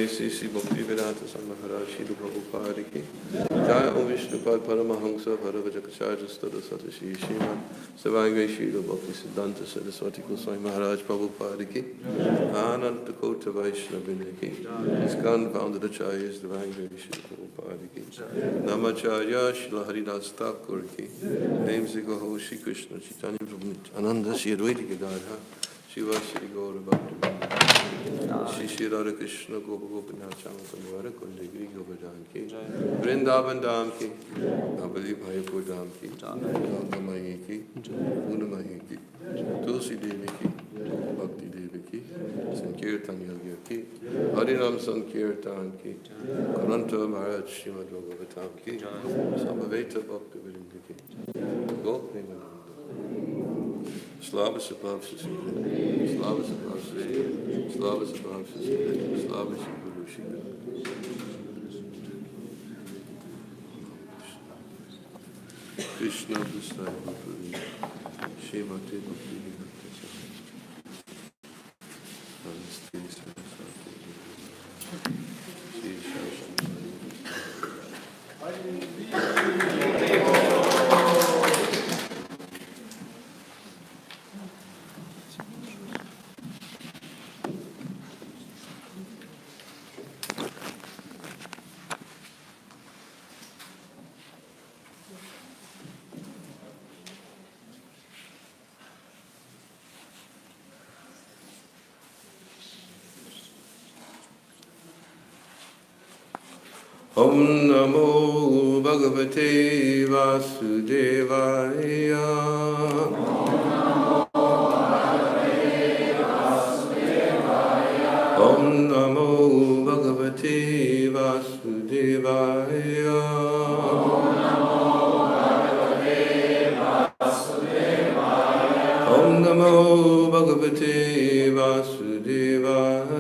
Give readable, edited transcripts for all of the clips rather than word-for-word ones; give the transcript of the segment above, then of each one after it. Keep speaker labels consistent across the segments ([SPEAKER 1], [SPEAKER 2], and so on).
[SPEAKER 1] Swami Sisi Bhaktivedanta Swami Maharaj Srila Prabhupada ki Jai Om Vishnupad Paramahamsa Bharavajakacarya Stada Satashi Sriman Savanga Srila Bhakti Siddhanta Saraswati Goswami Maharaj Prabhupada ki Ananta Kota Vaishnavina ki ISKCON founder Acharyas Savanga Srila Prabhupada ki Namacharya Srila Haridas Thakur ki Namesika Ho Shri Krishna Chaitanya Prabhu Ananda Shri Advaita Gadadhar Shiva Shri Gaura Bhaktivinoda Shri Shri Radha Krishna Gopa Gopinath Chamasambhara Kundagiri Govardhan ki Vrindavan Dham ki Navali Bhayapur Dham ki Namayi ki Unamayi ki Tulsi Devi ki Bhakti Devi ki Sankirtan Yagya ki Harinam Sankirtan ki Dhruva Maharaj Srimad Bhagavatam ki Samaveta Bhakti Virinda ki Gopinath Slava Sabhav Sasida, Slava Sabhav Sasida, Slava Sabhav Sasida, Slava Sabhav Sasida. Krishna Dasai Bhakti, Shemate Bhakti Bhakti Namaste Saraswati, Shri Shashamani. Om Namo Bhagavate Vasudevaya. Om Namo Bhagavate Vasudevaya. Om Namo Bhagavate Vasudevaya.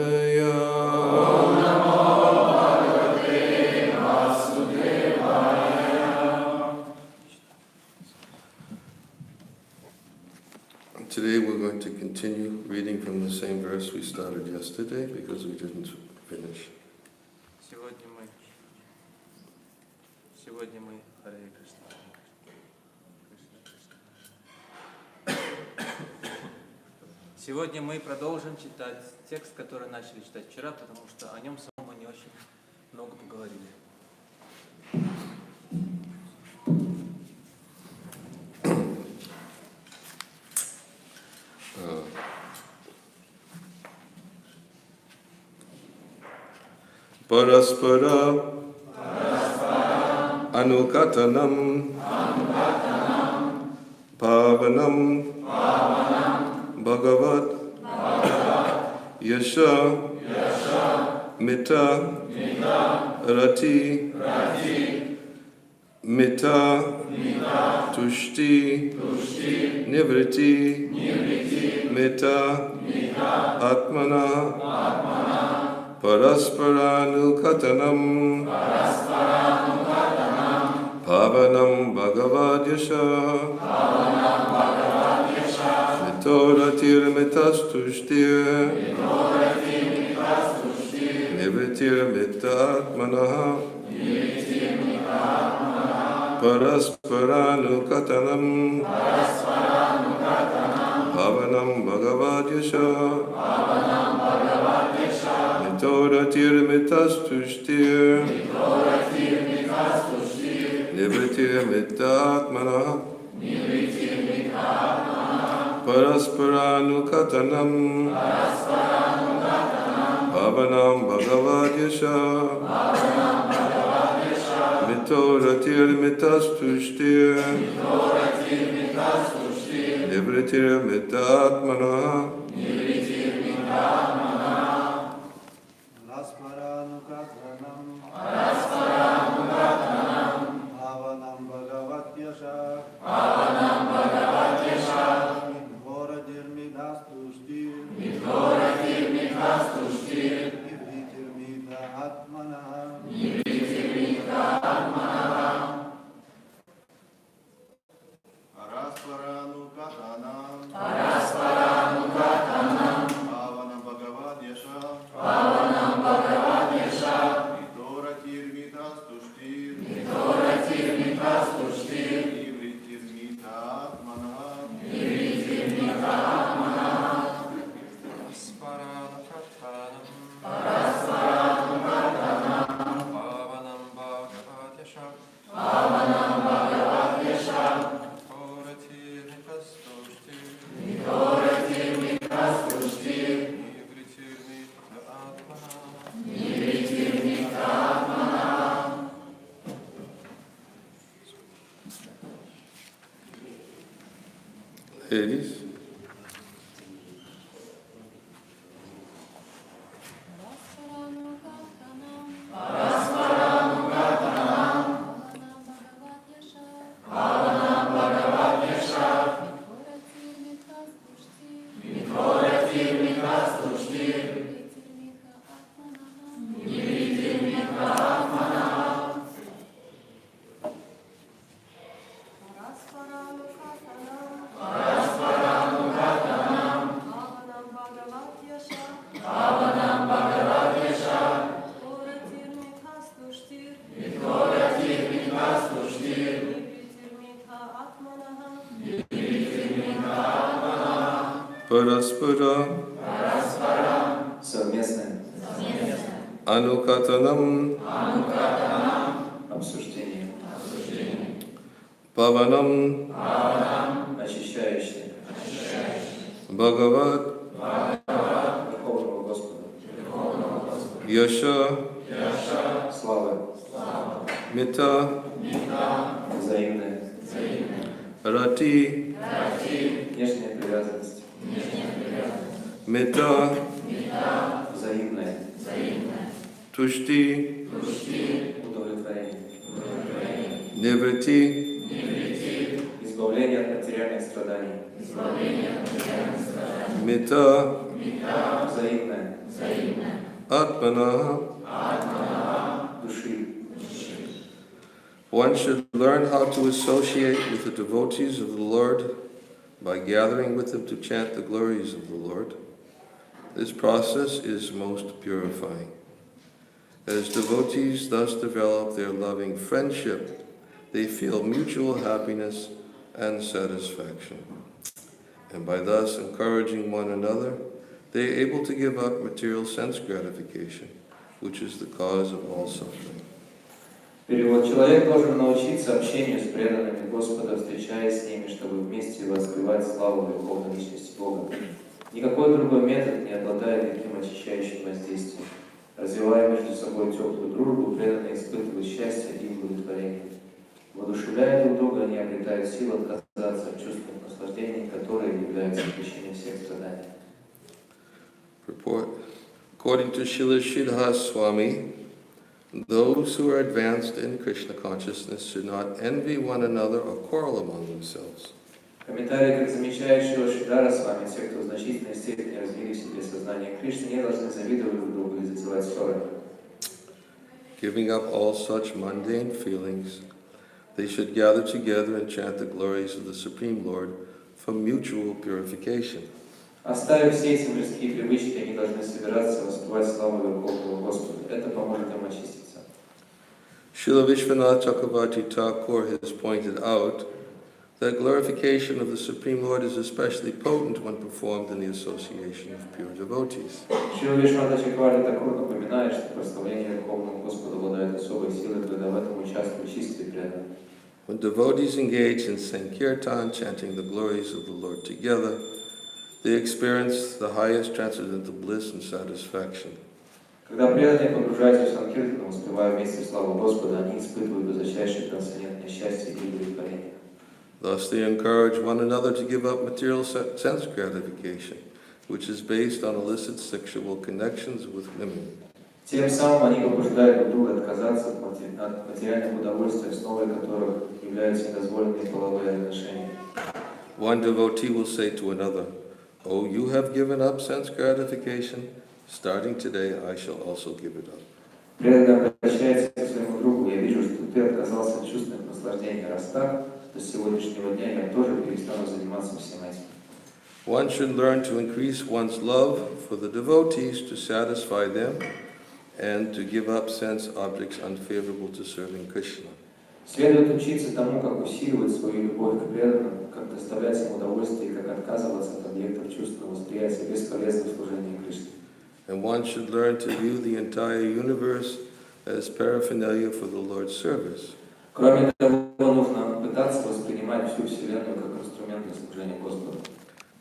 [SPEAKER 1] Today we're going to continue reading from the same verse we started yesterday because we didn't finish.
[SPEAKER 2] Сегодня мы Харе Кришна. Сегодня мы продолжим читать текст, который начали читать вчера, потому что о нем самом мы не очень много поговорили.
[SPEAKER 1] Paraspara Anukatanam Pavanam Bhagavat Yasha Mita Rati Mita Tushti Nivriti Mita Atmana Parasparanukhatanam Pavanam Bhagavad Yasha Mitoratir Mitastushtir Nivritir Mitatmana Parasparanukhatanam Pavanam Bhagavad Yasha Mitoratir Mitastushtir Nivritir Mitatmana Parasparanukhatanam Pavanam Bhagavad Yasha Mitoratir Mitastushtir Nivritir Mitatmana
[SPEAKER 3] Paraspara
[SPEAKER 1] Ladies. Paraspara
[SPEAKER 3] Совместное
[SPEAKER 1] Anukathanam
[SPEAKER 3] обсуждение,
[SPEAKER 1] Pavanam
[SPEAKER 3] очищающее
[SPEAKER 1] Bhagavat
[SPEAKER 3] Верховного Господа,
[SPEAKER 1] Yasha
[SPEAKER 3] славы,
[SPEAKER 1] Mita
[SPEAKER 3] взаимное,
[SPEAKER 1] Rati
[SPEAKER 3] внешняя привязанность,
[SPEAKER 1] Mita
[SPEAKER 3] взаимное,
[SPEAKER 1] Tushti
[SPEAKER 3] удовлетворение,
[SPEAKER 1] Nivriti
[SPEAKER 3] избавление от материальных страданий,
[SPEAKER 1] Mita
[SPEAKER 3] взаимное,
[SPEAKER 1] Atmana.
[SPEAKER 3] души.
[SPEAKER 1] One should learn how to associate with the devotees of the Lord by gathering with them to chant the glories of the Lord. This process is most purifying. As devotees thus develop their loving friendship, they feel mutual happiness and satisfaction. And by thus encouraging one another, they are able to give up material sense gratification, which is the cause of all suffering.
[SPEAKER 3] Перевод. Человек должен научиться общению с преданными Господа, встречаясь с ними, чтобы вместе воспевать славу Верховной Личности Бога. Никакой другой метод не обладает таким очищающим воздействием. Развивая между собой теплую дружбу, преданные испытывают счастье и удовлетворение. Воодушевляя друг друга, они обретают силу отказаться от чувственных наслаждений, которые являются причиной всех страданий.
[SPEAKER 1] Report. According to Srila Siddhas Swami, those who are advanced in Krishna consciousness should not envy one another or quarrel among themselves.
[SPEAKER 3] Комментарий, как замечает Шрила Шидхара Свами, те, кто в значительной степени развили в себе сознание Кришны, не должны завидовать друг другу или затевать ссоры.
[SPEAKER 1] Giving up all such mundane feelings, they should gather together and chant the glories of the Supreme Lord for mutual purification.
[SPEAKER 3] Оставив все эти мирские привычки, они должны собираться воспевать славу Верховного Господа. Это поможет им очиститься.
[SPEAKER 1] Srila Vishwanath Chakravarti Thakur has pointed out that glorification of the Supreme Lord is especially potent when performed in the association of pure devotees.
[SPEAKER 3] Шрила Вишванатха Чакраварти Тхакур напоминает, что прославление Верховного Господа обладает особой силой, когда в этом участвуют чистые преданные.
[SPEAKER 1] When devotees engage in Sankirtan, chanting the glories of the Lord together, they experience the highest transcendental bliss and satisfaction.
[SPEAKER 3] Когда преданные погружаются в Санкиртану, воспевая вместе славу Господа, они испытывают высочайшее трансцендентное счастье и удовлетворение.
[SPEAKER 1] Thus they encourage one another to give up material sense gratification, which is based on illicit sexual connections with women.
[SPEAKER 3] Тем самым они побуждают друг друга отказаться от материальных удовольствий, основой которых являются недозволенные половые отношения.
[SPEAKER 1] One devotee will say to another, "Oh, you have given up sense gratification? Starting today, I shall also give it up."
[SPEAKER 3] Преданный обращается к своему другу: «Я вижу, что ты отказался от чувственных наслаждений. Раз так, то с сегодняшнего дня я тоже перестану заниматься всем этим».
[SPEAKER 1] One should learn to increase one's love for the devotees to satisfy them and to give up sense objects unfavorable to serving Krishna.
[SPEAKER 3] Следует учиться тому, как усиливать свою любовь к преданным, как доставлять им удовольствие и как отказываться от объектов чувственного восприятия бесполезных в служении Кришне.
[SPEAKER 1] And one should learn to view the entire universe as paraphernalia for the Lord's service.
[SPEAKER 3] Кроме того, нужно пытаться воспринимать всю Вселенную как инструмент для служения Господу.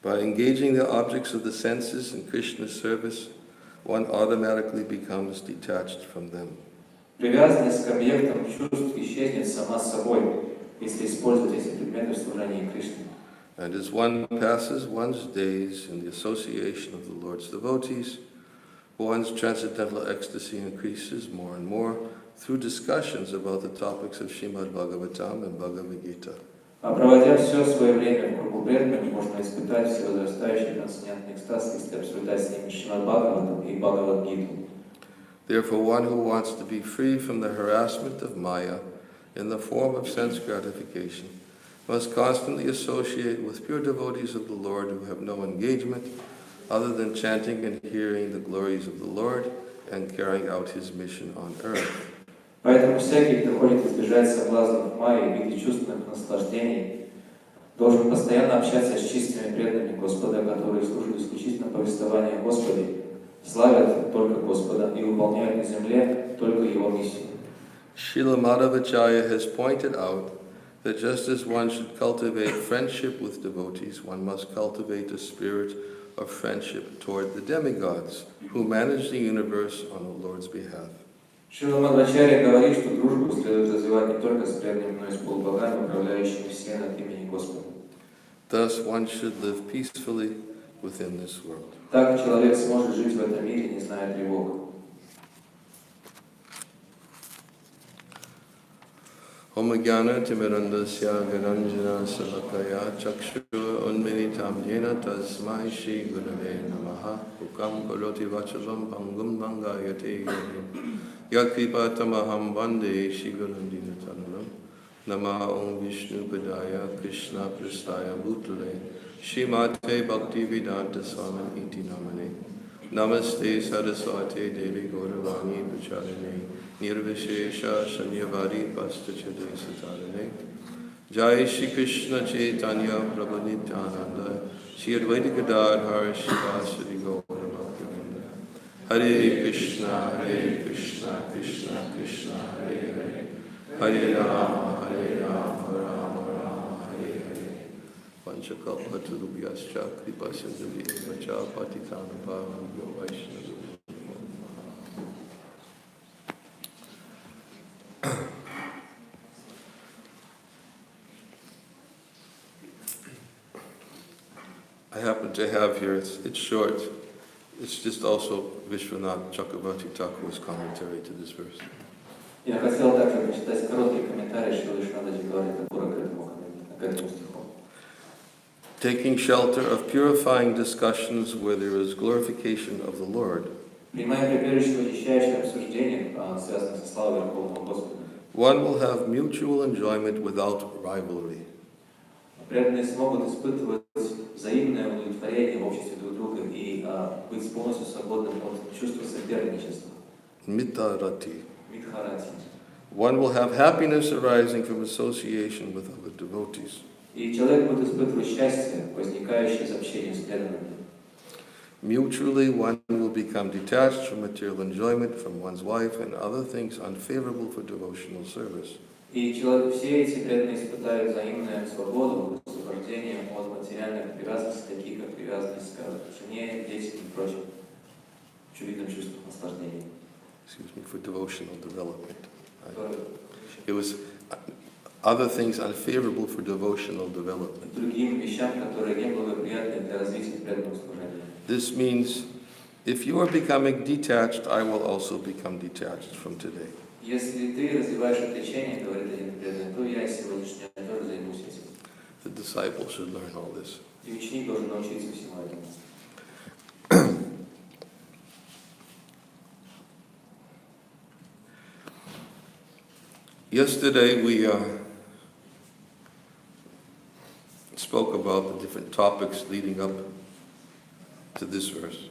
[SPEAKER 1] By engaging the objects of the senses in Krishna's service, one automatically becomes detached from them.
[SPEAKER 3] Привязанность к объектам чувств исчезнет сама собой, если использовать эти предметы в служении Кришне.
[SPEAKER 1] And as one passes one's days in the association of the Lord's devotees, one's transcendental ecstasy increases more and more through discussions about the topics of Srimad Bhagavatam and Bhagavad Gita.
[SPEAKER 3] А проводя все свое время в кругу преданных, можно испытать всевозрастающий трансцендентный экстаз, если обсуждать с ними Шримад Бхагаватам и Бхагавад-гиту.
[SPEAKER 1] Therefore, one who wants to be free from the harassment of Maya in the form of sense gratification must constantly associate with pure devotees of the Lord who have no engagement other than chanting and hearing the glories of the Lord and carrying out his mission on earth.
[SPEAKER 3] Поэтому всякий, кто хочет избежать соблазнов Майи и видеть чувственных наслаждений, должен постоянно общаться с чистыми преданными Господа, которые служат исключительно повествованию о Господе, славят только Господа и выполняют на земле только Его миссию.
[SPEAKER 1] Srila Madhavacharya has pointed out that just as one should cultivate friendship with devotees, one must cultivate a spirit of friendship toward the demigods who manage the universe on the Lord's behalf.
[SPEAKER 3] Шрила Мадхвачарья говорит, что дружбу следует развивать не только с преданными, но и с полубогами, управляющими всем от имени Господа.
[SPEAKER 1] Thus, one should live peacefully within this world.
[SPEAKER 3] Так человек сможет жить в этом мире, не зная тревог.
[SPEAKER 1] Om Jnana Timirandasya Viranjana Salakaya Chakshura Unmilitam Yena Tasmai Shri Gurave Namaha Ukam Karoti Vachalam Pangum Bangayate Yakripa Tamaham Vande Shri Gurandina Tanalam Namaha Om Vishnu Padaya Krishna Prastaya Bhutale Shrimate Bhakti Vedanta Swami Iti Namane Namaste Saraswate Devi Gauravani Pracharane Nirvishesha Shanyavari Pastachade Satarane Jai Shri Krishna Chaitanya Prabhu Nityananda Shri Advaita Gadadhar Shivasari Gaura Bhaktivinoda Hare Krishna Krishna Krishna Hare Hare Hare Rama Rama Rama Hare Hare Panchakalpatarubhyascha Kripa Sindhavya Patitana Bhavyo Vaishnava. I happen to have here, it's short, it's just also Vishwanath Chakravarti Thakur's commentary to this verse.
[SPEAKER 3] Я хотел также прочитать короткий комментарий Шрилы Вишванатхи Такура к этому стиху.
[SPEAKER 1] Taking shelter of purifying discussions where there is glorification of the Lord,
[SPEAKER 3] Принимая прибежище в очищающих обсуждениях, связанных со славой Верховного Господа,
[SPEAKER 1] one will have mutual enjoyment without rivalry.
[SPEAKER 3] преданные смогут испытывать взаимное удовлетворение в обществе друг друга и быть полностью свободным от чувства соперничества.
[SPEAKER 1] Mitarati.
[SPEAKER 3] Мидхарати.
[SPEAKER 1] One will have happiness arising from association with other devotees.
[SPEAKER 3] И человек будет испытывать счастье, возникающее из общения с преданными.
[SPEAKER 1] Mutually, one will become detached from material enjoyment, from one's wife and other things unfavorable for devotional service.
[SPEAKER 3] И все эти преданные испытают взаимную свободу, освобождение от материальных привязанностей, таких как привязанность к жене, детям и прочим чувствительным чувствам наслаждения.
[SPEAKER 1] Excuse me, for devotional development. It was other things unfavorable for devotional development.
[SPEAKER 3] Другим вещам, которые не благоприятны для развития преданного служения.
[SPEAKER 1] This means if you are becoming detached, I will also become detached from today.
[SPEAKER 3] Если ты развиваешь отречение, говорит один преданный, то я сегодняшнего тоже займусь этим.
[SPEAKER 1] The disciple should learn all this.
[SPEAKER 3] И ученик должен научиться всему этому.
[SPEAKER 1] Yesterday we spoke about the different topics leading up to this verse.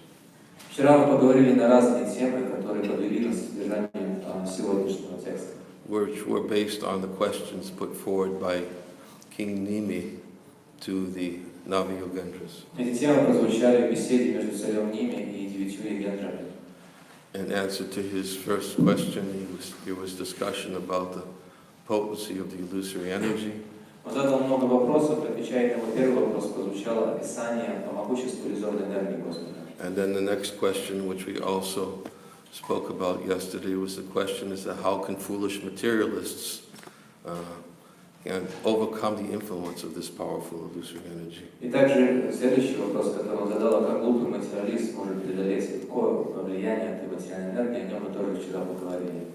[SPEAKER 3] Вчера мы поговорили на разные темы, которые подвели нас к содержанию сегодняшнего текста.
[SPEAKER 1] Which were based on the questions put forward by King Nimi to the Navi-Yogendras.
[SPEAKER 3] Эти темы прозвучали в беседе между царем Ними и 9 Йогендрами.
[SPEAKER 1] In answer to his first question, there was discussion about the potency of the illusory energy.
[SPEAKER 3] Он задал много вопросов, отвечая на его первый вопрос, прозвучало описание по могуществу иллюзорной энергии Господа.
[SPEAKER 1] And then the next question, which we also spoke about yesterday, was the question is that how can foolish materialists and overcome the influence of this powerful illusory energy.
[SPEAKER 3] И также следующий вопрос, который он задал, как глупый материалист может преодолеть такое влияние этой материальной энергии, о нем мы тоже вчера поговорили.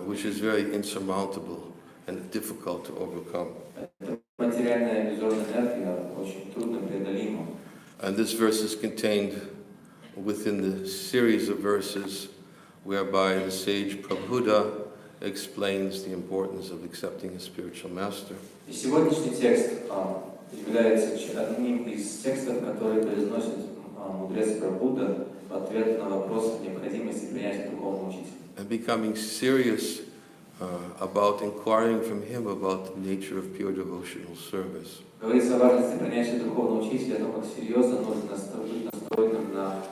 [SPEAKER 1] Which is very insurmountable and difficult to overcome.
[SPEAKER 3] Материальная иллюзорная энергия очень трудно преодолима.
[SPEAKER 1] And this verse is contained within the series of verses whereby the sage Prabhupada explains the importance of accepting a spiritual master.
[SPEAKER 3] И сегодняшний текст является одним из текстов, который произносит мудрец Прабхуда в ответ на вопрос о необходимости принятия духовного учителя.
[SPEAKER 1] And becoming serious about inquiring from him about the nature of pure devotional service.
[SPEAKER 3] Говорится о важности принятия духовного учителя, о том, как серьезно нужно быть настроенным на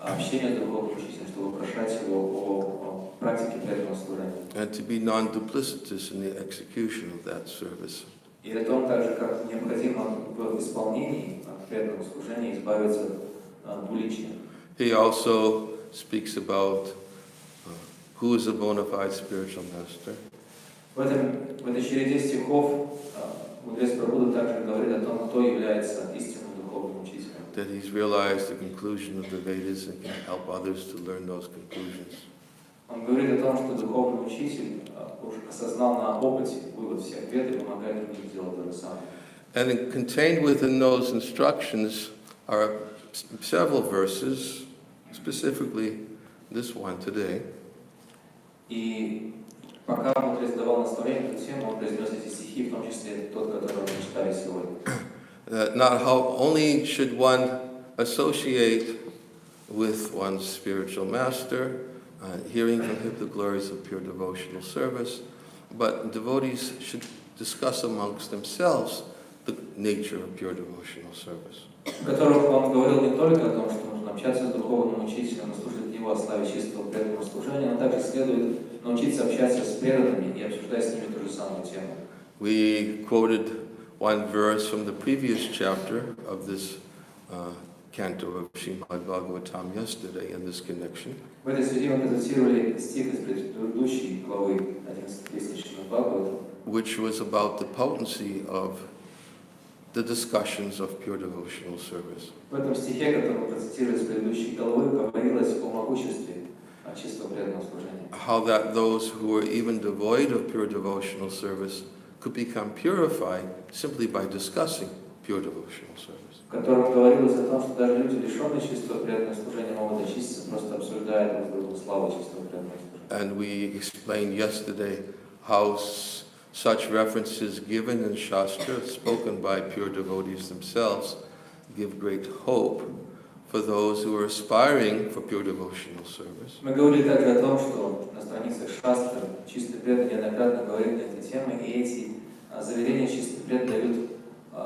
[SPEAKER 3] общение с духовным учителем, чтобы вопрошать его о практике преданного служения.
[SPEAKER 1] And to be non-duplicitous in the execution of that service.
[SPEAKER 3] И о том также, как необходимо в исполнении преданного служения избавиться от двуличия.
[SPEAKER 1] He also speaks about who is a bona fide spiritual master.
[SPEAKER 3] В этой череде стихов мудрец Прабхуда также говорит о том, кто является истинным духовным учителем.
[SPEAKER 1] That he's realized the conclusion of the Vedas and can help others to learn those conclusions.
[SPEAKER 3] Он говорит о том, что духовный учитель уже осознал на опыте вывод всех вед и помогает другим делать то же самое.
[SPEAKER 1] And contained within those instructions are several verses, specifically this one today.
[SPEAKER 3] И пока мудрец давал наставление на эту тему, он произнес эти стихи, в том числе тот, который мы читали сегодня.
[SPEAKER 1] Not how only should one associate with one's spiritual master, hearing from him the glories of pure devotional service, but devotees should discuss amongst themselves the nature of pure devotional service.
[SPEAKER 3] В которых он говорил не только о том, что нужно общаться с духовным учителем и слушать его о славе чистого преданного служения, но также следует научиться общаться с преданными и обсуждать с ними ту же самую тему.
[SPEAKER 1] We quoted one verse from the previous chapter of this canto of Srimad Bhagavatam yesterday in this connection.
[SPEAKER 3] В этой связи мы процитировали стих из предыдущей главы 11 песни Шримад Бхагаватам,
[SPEAKER 1] which was about the potency of the discussions of pure devotional service.
[SPEAKER 3] В этом стихе, который мы процитировали из предыдущей главы, говорилось о могуществе чистого преданного служения.
[SPEAKER 1] How that those who were even devoid of pure devotional service could become purified simply by discussing pure devotional service.
[SPEAKER 3] В котором говорилось о том, что даже люди, лишенные чистого преданного служения, могут очиститься, просто обсуждая друг с другом славу чистого преданного служения.
[SPEAKER 1] And we explained yesterday how such references given in Shastra, spoken by pure devotees themselves, give great hope for those who are aspiring for pure devotional service.
[SPEAKER 3] Мы говорили также о том, что на страницах Шастры чистый преданный неоднократно говорит на эти темы, и эти заверения чистый преданный дают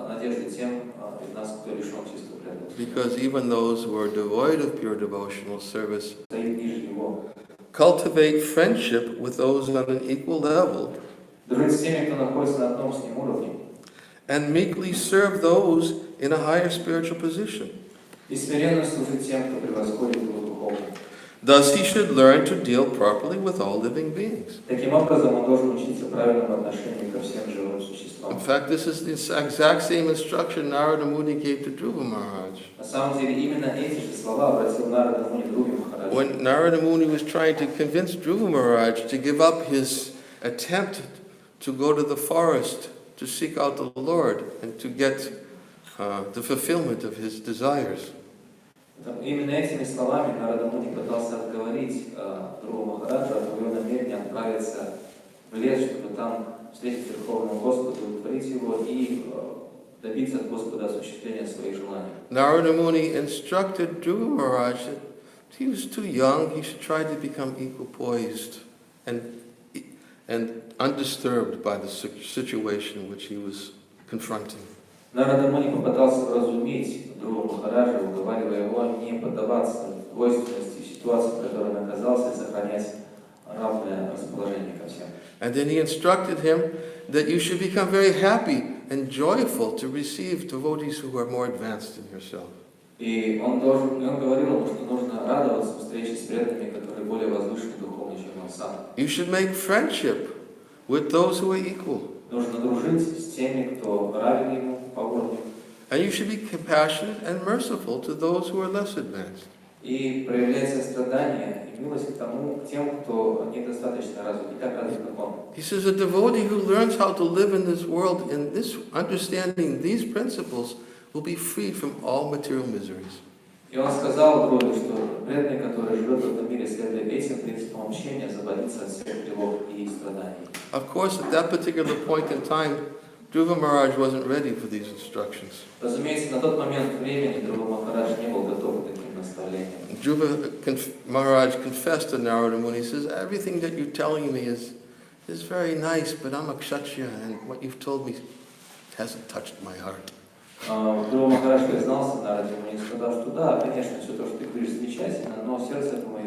[SPEAKER 3] надежды тем из нас, кто лишен чистого преданного.
[SPEAKER 1] Because even those who are devoid of pure devotional service
[SPEAKER 3] Стоит ниже его.
[SPEAKER 1] cultivate friendship with those on an equal level
[SPEAKER 3] Дружить с теми, кто находится на одном с ним уровне.
[SPEAKER 1] and meekly serve those in a higher spiritual position.
[SPEAKER 3] И смиренно служить тем, кто превосходит его духовно.
[SPEAKER 1] Thus he should learn to deal properly with all living beings.
[SPEAKER 3] Таким образом, он должен учиться правильному отношению ко всем живым
[SPEAKER 1] In
[SPEAKER 3] существам.
[SPEAKER 1] fact, this is the exact same instruction Narada Muni gave to Dhruva Maharaj.
[SPEAKER 3] На самом деле, именно эти же слова обратил Нарада Муни Dhruva Maharaj.
[SPEAKER 1] When Narada Muni was trying to convince Dhruva Maharaj to give up his attempt to go to the forest to seek out the Lord and to get the fulfillment of his desires.
[SPEAKER 3] Именно этими словами Нарада Муни пытался отговорить Dhruva Махараджа от его намерения отправиться в лес, чтобы там встретить Верховного Господа, удовлетворить его и добиться от Господа осуществления своих желаний.
[SPEAKER 1] Narada Muni instructed Dhruva Maharaj that he was too young, he should try to become equipoised and undisturbed by the situation which he was confronting.
[SPEAKER 3] Нарада Муни попытался вразумить Dhruva Махараджа, уговаривая его не поддаваться двойственности ситуации, в которой он оказался, и сохранять равное расположение ко всем.
[SPEAKER 1] And then he instructed him that you should become very happy and joyful to receive devotees who are more advanced than yourself.
[SPEAKER 3] И он говорил ему, что нужно радоваться встрече с преданными, которые более возвышены духовно, чем он сам.
[SPEAKER 1] You should make friendship with those who are equal.
[SPEAKER 3] нужно дружить с теми, кто равен ему по уровню.
[SPEAKER 1] And you should be compassionate and merciful to those who are less advanced.
[SPEAKER 3] И проявлять сострадание и милость к тем, кто недостаточно развит, не так развит, как он.
[SPEAKER 1] He says a devotee who learns how to live in this world in this understanding these principles will be freed from all material miseries.
[SPEAKER 3] И он сказал Друве, что преданный, который живет в этом мире, следуя этим принципам общения, освободится от всех тревог и страданий.
[SPEAKER 1] Of course, at that particular point in time, Dhruva Maharaj wasn't ready for these instructions.
[SPEAKER 3] Разумеется, на тот момент времени Dhruva Maharaj не был готов к таким наставлениям.
[SPEAKER 1] Dhruva Maharaj confessed to Narada Muni, he says, everything that you're telling me is very nice, but I'm a kshatriya, and what you've told me hasn't touched my heart.
[SPEAKER 3] Dhruva Maharaj признался Нараде Муни, сказал, что да, конечно, все то, что ты говоришь, замечательно, но сердце это мое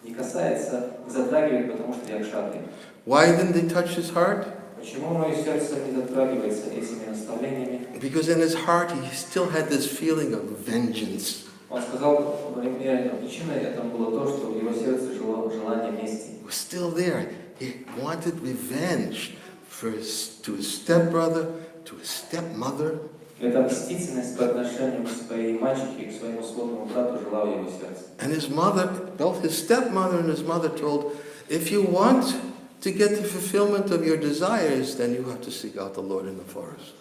[SPEAKER 3] не касается, не затрагивает, потому что я кшатрия.
[SPEAKER 1] Why didn't they touch his heart?
[SPEAKER 3] Почему мое сердце не затрагивается этими наставлениями?
[SPEAKER 1] Because in his heart he still had this feeling of vengeance.
[SPEAKER 3] Он сказал, причиной этому было то, что в его сердце жило желание мести.
[SPEAKER 1] It was still there. He wanted revenge to his stepbrother, to his stepmother.
[SPEAKER 3] Эта мстительность по отношению к своей мачехе и к своему сводному брату жила в его сердце.
[SPEAKER 1] And his mother, both his stepmother and his mother told, if you want to get the fulfillment of your desires, then you have to seek out the Lord in the forest.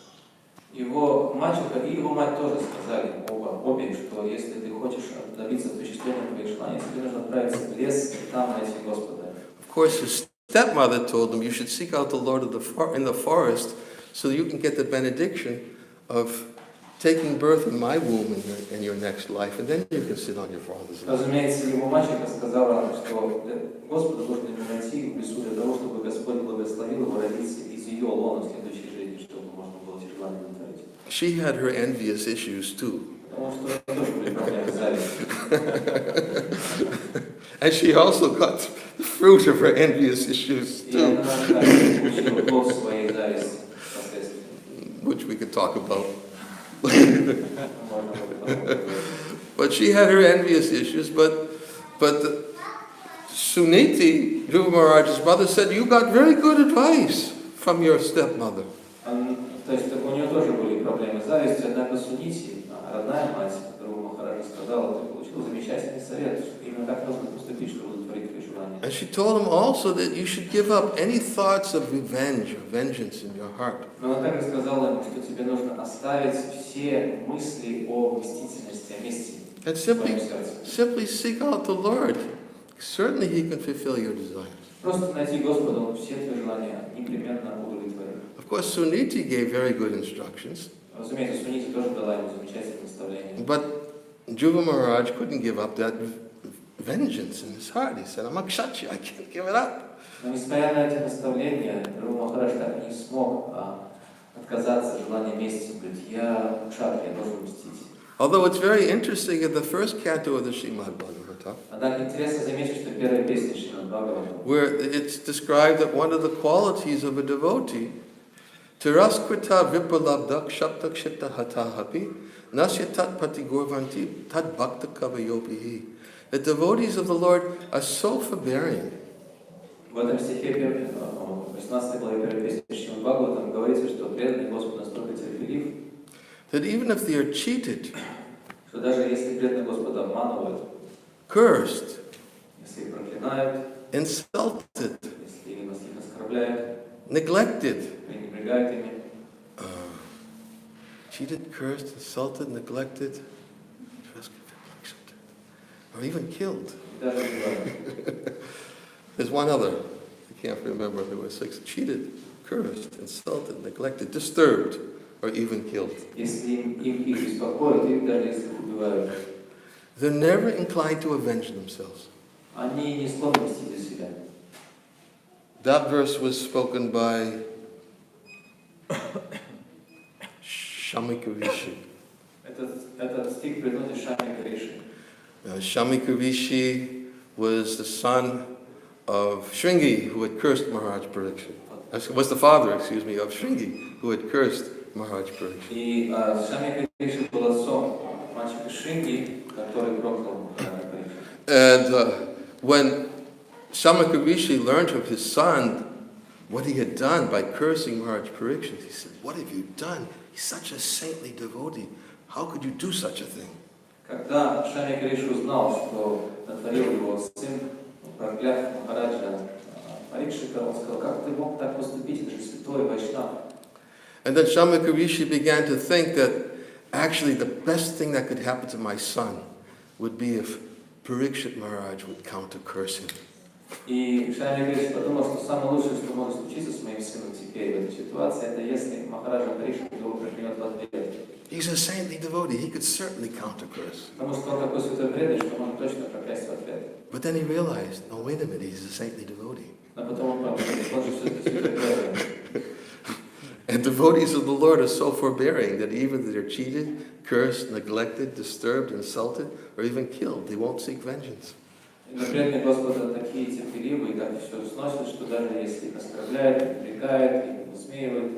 [SPEAKER 3] Его мачеха и его мать тоже сказали обе, что если ты хочешь добиться осуществления твоих желаний, тебе нужно отправиться в лес и там найти Господа.
[SPEAKER 1] Of course, his stepmother told him, you should seek out the Lord in the forest so that you can get the benediction of taking birth in my womb in your next life, and then you can sit on your father's lap.
[SPEAKER 3] Разумеется, его мачеха сказала, что Господа нужно ему найти в лесу для того, чтобы Господь благословил его родиться из ее лона в следующей жизни, чтобы можно было эти желания удовлетворить.
[SPEAKER 1] She had her envious issues too.
[SPEAKER 3] Потому что у нее тоже были проблемы с завистью.
[SPEAKER 1] And she also got the fruit of her envious issues
[SPEAKER 3] И
[SPEAKER 1] too,
[SPEAKER 3] она также получила плод своей зависти впоследствии.
[SPEAKER 1] which we could talk about.
[SPEAKER 3] Можно было.
[SPEAKER 1] But she had her envious issues, but Suniti, Dhruva Maharaj's mother, said, you got very good advice from your stepmother.
[SPEAKER 3] То есть у нее тоже были проблемы с завистью, однако Сунити, родная мать Dhruva Maharaj, сказала, ты получил замечательный совет, что именно так нужно поступить, чтобы удовлетворить твои желания.
[SPEAKER 1] And she told him also that you should give up any thoughts of revenge or vengeance in your heart.
[SPEAKER 3] Но она также сказала ему, что тебе нужно оставить все мысли о мстительности, о мести
[SPEAKER 1] And
[SPEAKER 3] в твоем сердце.
[SPEAKER 1] simply seek out the Lord. Certainly He can fulfill your desires.
[SPEAKER 3] Просто найти Господа, Он все твои желания непременно удовлетворит.
[SPEAKER 1] Of course, Suniti gave very good instructions,
[SPEAKER 3] Разумеется, Сунити тоже дала ему замечательное наставление.
[SPEAKER 1] but Dhruva Maharaj couldn't give up that vengeance in his heart. He said, I'm a kshatriya, I can't give it up.
[SPEAKER 3] Но несмотря на эти наставления, Dhruva Maharaj так и не смог отказаться от желания мести. Он говорит, я кшатрия, я должен мстить.
[SPEAKER 1] Although it's very interesting, in the first canto of the Srimad Bhagavatam,
[SPEAKER 3] Однако интересно заметить, что первая песня Шримад Бхагаватам,
[SPEAKER 1] where it's described that one of the qualities of a devotee, Tiraskrita vipalabdak shaptak shita hatahapi, nasya tat patigorvanti tat bhakta kavayopihi. The devotees of the Lord are so forbearing.
[SPEAKER 3] в этом стихе 18 главе первой песни Шримад Бхагаватам говорится, что преданный Господу настолько терпелив,
[SPEAKER 1] That even if they are cheated,
[SPEAKER 3] что даже если преданные Господа обманывают,
[SPEAKER 1] cursed,
[SPEAKER 3] если их проклинают,
[SPEAKER 1] insulted,
[SPEAKER 3] если их оскорбляют,
[SPEAKER 1] neglected,
[SPEAKER 3] пренебрегают ими,
[SPEAKER 1] cheated, cursed, insulted, neglected, or even killed.
[SPEAKER 3] и даже убивают.
[SPEAKER 1] There's one other. I can't remember. There were 6. Cheated, cursed, insulted, neglected, disturbed, or even killed.
[SPEAKER 3] Если их беспокоят, их даже если их убивают,
[SPEAKER 1] They're never inclined to avenge themselves.
[SPEAKER 3] они не склонны мстить за себя.
[SPEAKER 1] That verse was spoken by Shamika Rishi.
[SPEAKER 3] Этот стих произносит Шамика Риши.
[SPEAKER 1] Shamika Rishi was the son of Shringi, who had cursed Maharaj Parikshit. Was the father, of Shringi, who had cursed Maharaj Parikshit.
[SPEAKER 3] И Шамика Риши был отцом мальчика Шинги, который проклал Парикшит.
[SPEAKER 1] And when Shamika Rishi learned of his son what he had done by cursing Maharaj Parikshit. He said, what have you done? He's such a saintly devotee. How could you do such a thing?
[SPEAKER 3] Когда Шами Криш узнал, что натворил его сын, прокляв Махараджа Парикшита, он сказал, как ты мог так поступить, это же святой Вайшнав.
[SPEAKER 1] And then Shamaka Rishi began to think that actually the best thing that could happen to my son would be if Parikshit Maharaj would counter-curse him.
[SPEAKER 3] И Шами Криш подумал, что самое лучшее, что может случиться с моим сыном теперь в этой ситуации, это если Махараджа Парикшит его проклянет в ответ.
[SPEAKER 1] He's a saintly devotee. He could certainly counter-curse.
[SPEAKER 3] Потому что он такой святой преданный, что он точно проклясть в ответ.
[SPEAKER 1] But then he realized, oh, wait a minute, he's a saintly devotee.
[SPEAKER 3] Но потом он подумал, он же все-таки святой преданный.
[SPEAKER 1] And devotees of the Lord are so forbearing that even if they're cheated, cursed, neglected, disturbed, insulted, or even killed, they won't seek vengeance.
[SPEAKER 3] Но преданные Господа такие терпеливые, и так все сносят, что даже если их оскорбляют, упрекают, их высмеивают,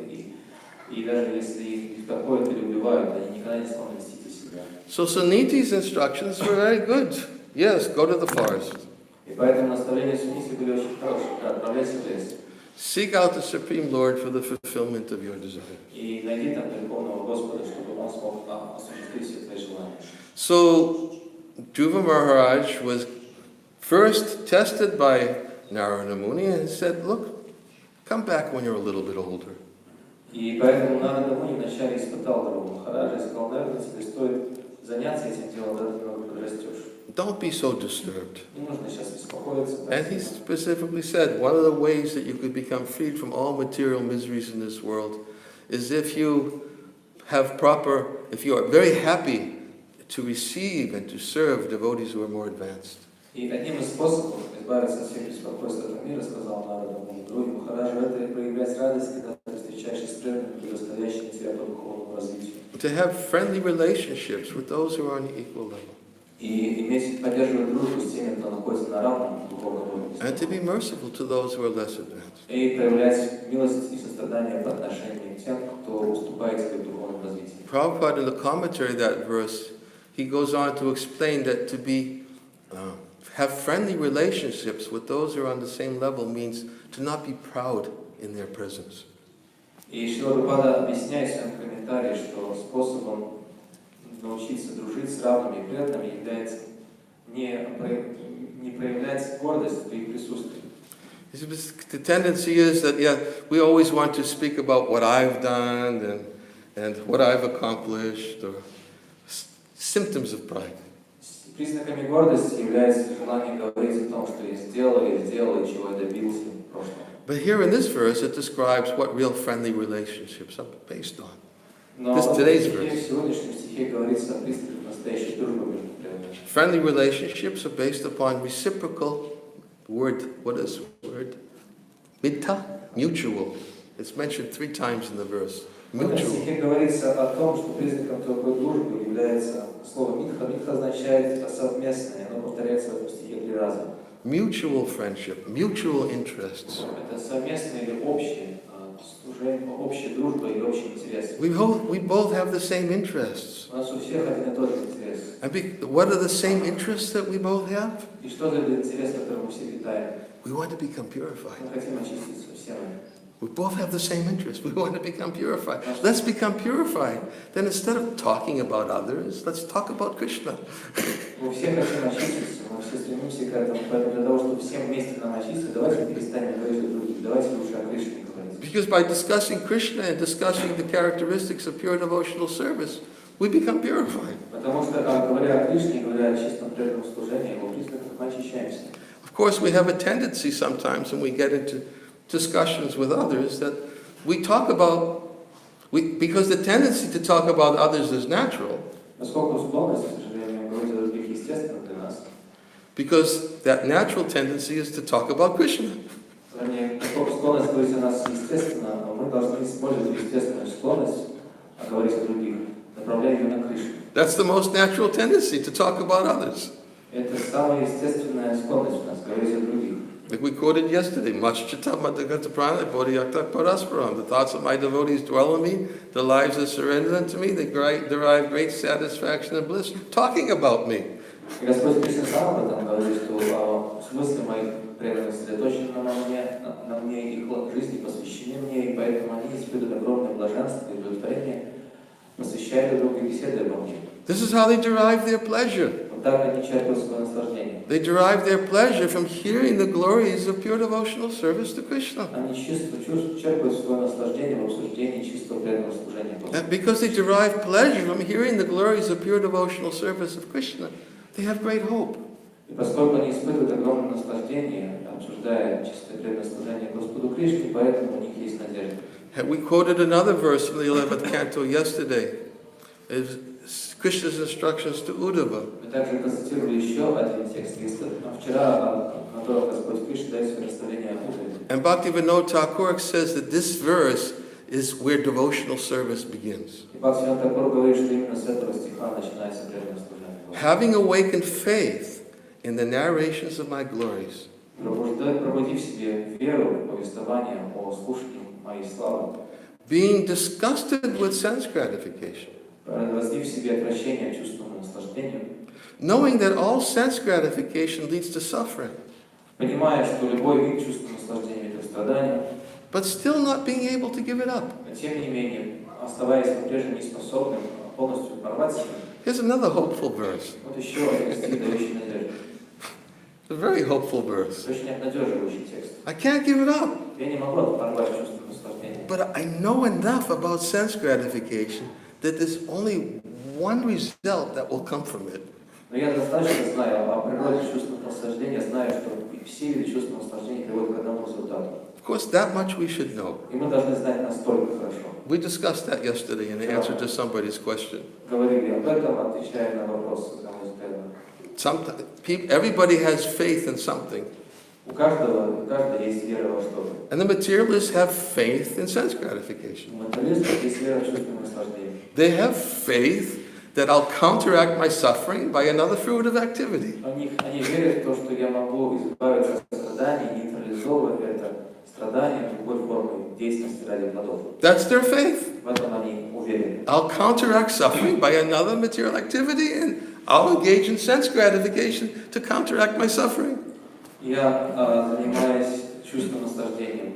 [SPEAKER 3] и даже если их такое или убивают, они никогда не смогут мстить о себя.
[SPEAKER 1] So Suniti's instructions were very good. Yes, go to the forest.
[SPEAKER 3] И поэтому наставления Сунити были очень хорошие. Отправляйся в лес.
[SPEAKER 1] Seek out the Supreme Lord for the fulfillment of your desire.
[SPEAKER 3] И найди там Верховного Господа, чтобы он смог осуществить все твои желания.
[SPEAKER 1] So Dhruva Maharaj was first tested by Narayana Muni and said, look, come back when you're a little bit older.
[SPEAKER 3] И поэтому Нарада Муни вначале испытал Дhrува Махараджа и сказал, наверное, тебе стоит заняться этим делом, когда ты немного подрастешь.
[SPEAKER 1] Don't be so disturbed.
[SPEAKER 3] Не нужно сейчас беспокоиться.
[SPEAKER 1] And he specifically said, one of the ways that you could become freed from all material miseries in this world is if you if you are very happy to receive and to serve devotees who are more advanced.
[SPEAKER 3] И одним из способов избавиться от всех беспокойств этого мира, сказал Нарада Муни, Dhruva Махараджа, это проявлять радость, когда ты встречаешься с преданными, предоставляющими тебя по духовному развитию.
[SPEAKER 1] To have friendly relationships with those who are on the equal level.
[SPEAKER 3] И иметь, поддерживать дружбу с теми, кто находится на равном духовном уровне.
[SPEAKER 1] And to be merciful to those who are less advanced.
[SPEAKER 3] И проявлять милость и сострадание по отношению к тем, кто уступает тебе в духовном развитии.
[SPEAKER 1] Prabhupada, in the commentary of that verse, he goes on to explain that to have friendly relationships with those who are on the same level means to not be proud in their presence.
[SPEAKER 3] И Шрила Прабхупада объясняет в своем комментарии, что способом научиться дружить с равными и преданными является не проявлять гордость в их присутствии.
[SPEAKER 1] The tendency is that, we always want to speak about what I've done and what I've accomplished, or symptoms of pride.
[SPEAKER 3] Признаками гордости является желание говорить о том, что я сделал или сделал, и чего я добился в прошлом.
[SPEAKER 1] But here in this verse, it describes what real friendly relationships are based on.
[SPEAKER 3] Но
[SPEAKER 1] This today's
[SPEAKER 3] в
[SPEAKER 1] verse.
[SPEAKER 3] сегодняшнем стихе говорится о приступе настоящей дружбы между преданными.
[SPEAKER 1] Friendly relationships are based upon reciprocal word. What is word? Mitta? Mutual. It's mentioned 3 times in the verse.
[SPEAKER 3] В этом
[SPEAKER 1] Mutual.
[SPEAKER 3] стихе говорится о том, что признаком такой дружбы является слово «митха». «Митха» означает совместное, оно повторяется в этом стихе 3 раза.
[SPEAKER 1] Mutual friendship, mutual interests.
[SPEAKER 3] Это совместное или общее служение, общая дружба или общий интерес.
[SPEAKER 1] We both have the same interests.
[SPEAKER 3] У нас у всех один и тот же интерес.
[SPEAKER 1] And what are the same interests that we both have?
[SPEAKER 3] И что за интерес, который мы все питаем?
[SPEAKER 1] We want to become purified.
[SPEAKER 3] Мы хотим очиститься всем.
[SPEAKER 1] We both have the same interest. We want to become purified. Let's become purified. Then instead of talking about others, let's talk about Krishna.
[SPEAKER 3] Мы все хотим очиститься, мы все стремимся к этому. Поэтому для того, чтобы всем вместе нам очиститься, давайте перестанем говорить о других. Давайте лучше о Кришне говорить.
[SPEAKER 1] Because by discussing Krishna and discussing the characteristics of pure devotional service, we become purified.
[SPEAKER 3] Потому что, говоря о Кришне, говоря о чистом преданном служении, его признаках мы очищаемся.
[SPEAKER 1] Of course, we have a tendency sometimes when we get into discussions with others that we talk about, because the tendency to talk about others is natural.
[SPEAKER 3] Поскольку склонность, к сожалению, говорить о других естественно для нас.
[SPEAKER 1] Because that natural tendency is to talk about Krishna.
[SPEAKER 3] Вернее, поскольку склонность говорить о нас естественно, мы должны использовать естественную склонность говорить о других, направляя ее на Кришну.
[SPEAKER 1] That's the most natural tendency, to talk about others.
[SPEAKER 3] Это самая естественная склонность у нас говорить о других.
[SPEAKER 1] Like we quoted yesterday, the thoughts of my devotees dwell in me, their lives are surrendered unto me, they derive great satisfaction and bliss, talking about me.
[SPEAKER 3] Господь Кришна сам об этом говорит, что смыслы моих преданных сосредоточены на мне, их жизни посвящены мне, и поэтому они испытывают огромное блаженство и удовлетворение, посвящая друг друга и беседуя обо мне.
[SPEAKER 1] This is how they derive their pleasure.
[SPEAKER 3] Вот так они черпают свое наслаждение.
[SPEAKER 1] They derive their pleasure from hearing the glories of pure devotional service to Krishna.
[SPEAKER 3] Они черпают свое наслаждение в обсуждении чистого преданного служения Господу.
[SPEAKER 1] And because they derive pleasure from hearing the glories of pure devotional service of Krishna, they have great hope.
[SPEAKER 3] И поскольку они испытывают огромное наслаждение, обсуждая чистое преданное служение Господу Кришне, поэтому у них есть надежда.
[SPEAKER 1] We quoted another verse from the 11th canto yesterday. It's Krishna's instructions to Uddhava.
[SPEAKER 3] Мы также процитировали еще один текст вчера, на котором Господь Кришна дает свое наставление о Уддхаве.
[SPEAKER 1] And Bhaktivinoda Thakur says that this verse is where devotional service begins.
[SPEAKER 3] И Бхактивинода Тхакур говорит, что именно с этого стиха начинается преданное служение.
[SPEAKER 1] Having awakened faith in the narrations of my glories,
[SPEAKER 3] Пробуди в себе веру в повествование о слушании моей славы.
[SPEAKER 1] being disgusted with sense gratification,
[SPEAKER 3] Развив в себе отвращение к чувственному наслаждению,
[SPEAKER 1] knowing that all sense gratification leads to suffering,
[SPEAKER 3] понимая, что любой вид чувственного наслаждения ведет к страданию,
[SPEAKER 1] but still not being able to give it up.
[SPEAKER 3] но тем не менее, оставаясь по-прежнему неспособным полностью порвать с ним.
[SPEAKER 1] Here's another hopeful verse.
[SPEAKER 3] Вот еще один стих, дающий надежду.
[SPEAKER 1] It's a very hopeful verse.
[SPEAKER 3] Очень обнадеживающий текст.
[SPEAKER 1] I can't give it up,
[SPEAKER 3] Я не могу порвать чувственное наслаждение.
[SPEAKER 1] but I know enough about sense gratification that there's only one result that will come from it.
[SPEAKER 3] Но я достаточно знаю о природе чувственного наслаждения, знаю, что все виды чувственного наслаждения приводят к одному результату.
[SPEAKER 1] Of course, that much we should know.
[SPEAKER 3] И мы должны знать настолько хорошо.
[SPEAKER 1] We discussed that yesterday in answer to somebody's question.
[SPEAKER 3] Говорили об этом, отвечая на вопрос одного из преданных.
[SPEAKER 1] Everybody has faith in something.
[SPEAKER 3] У каждого есть вера во что-то.
[SPEAKER 1] And the materialists have faith in sense gratification.
[SPEAKER 3] У материалистов есть вера в чувственное наслаждение.
[SPEAKER 1] They have faith that I'll counteract my suffering by another fruitive activity.
[SPEAKER 3] Они верят в то, что я могу избавиться от страданий, нейтрализовывать это страдание другой формой деятельности ради плодов.
[SPEAKER 1] That's their faith.
[SPEAKER 3] В этом они уверены.
[SPEAKER 1] I'll counteract suffering by another material activity and I'll engage in sense gratification to counteract my suffering.
[SPEAKER 3] Я занимаюсь чувственным наслаждением,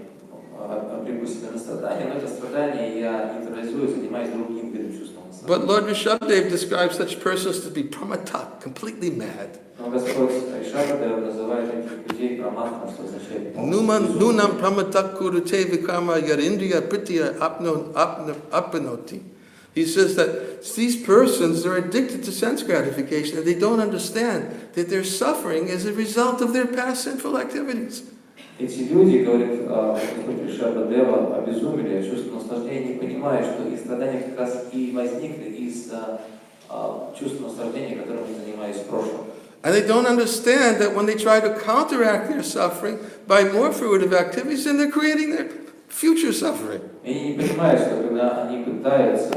[SPEAKER 3] обреку себя на страдание, но это страдание я нейтрализую, занимаюсь другим видом чувственного наслаждения.
[SPEAKER 1] But Lord Rishabhdev describes such persons to be pramatak, completely mad.
[SPEAKER 3] Но Господь Ришабхадев называет этих людей праматхом, что означает
[SPEAKER 1] Nunam pramatak kurute vikarma yarindriya pritya apnoti. He says that these persons are addicted to sense gratification and they don't understand that their suffering is a result of their past sinful activities.
[SPEAKER 3] Эти люди, говорит Господь Ришабхадева, обезумели от чувства наслаждения, не понимая, что их страдания как раз и возникли из чувства наслаждения, которым они занимались в прошлом.
[SPEAKER 1] And they don't understand that when they try to counteract their suffering by more fruitive activities, then they're creating their future suffering.
[SPEAKER 3] И они не понимают, что когда они пытаются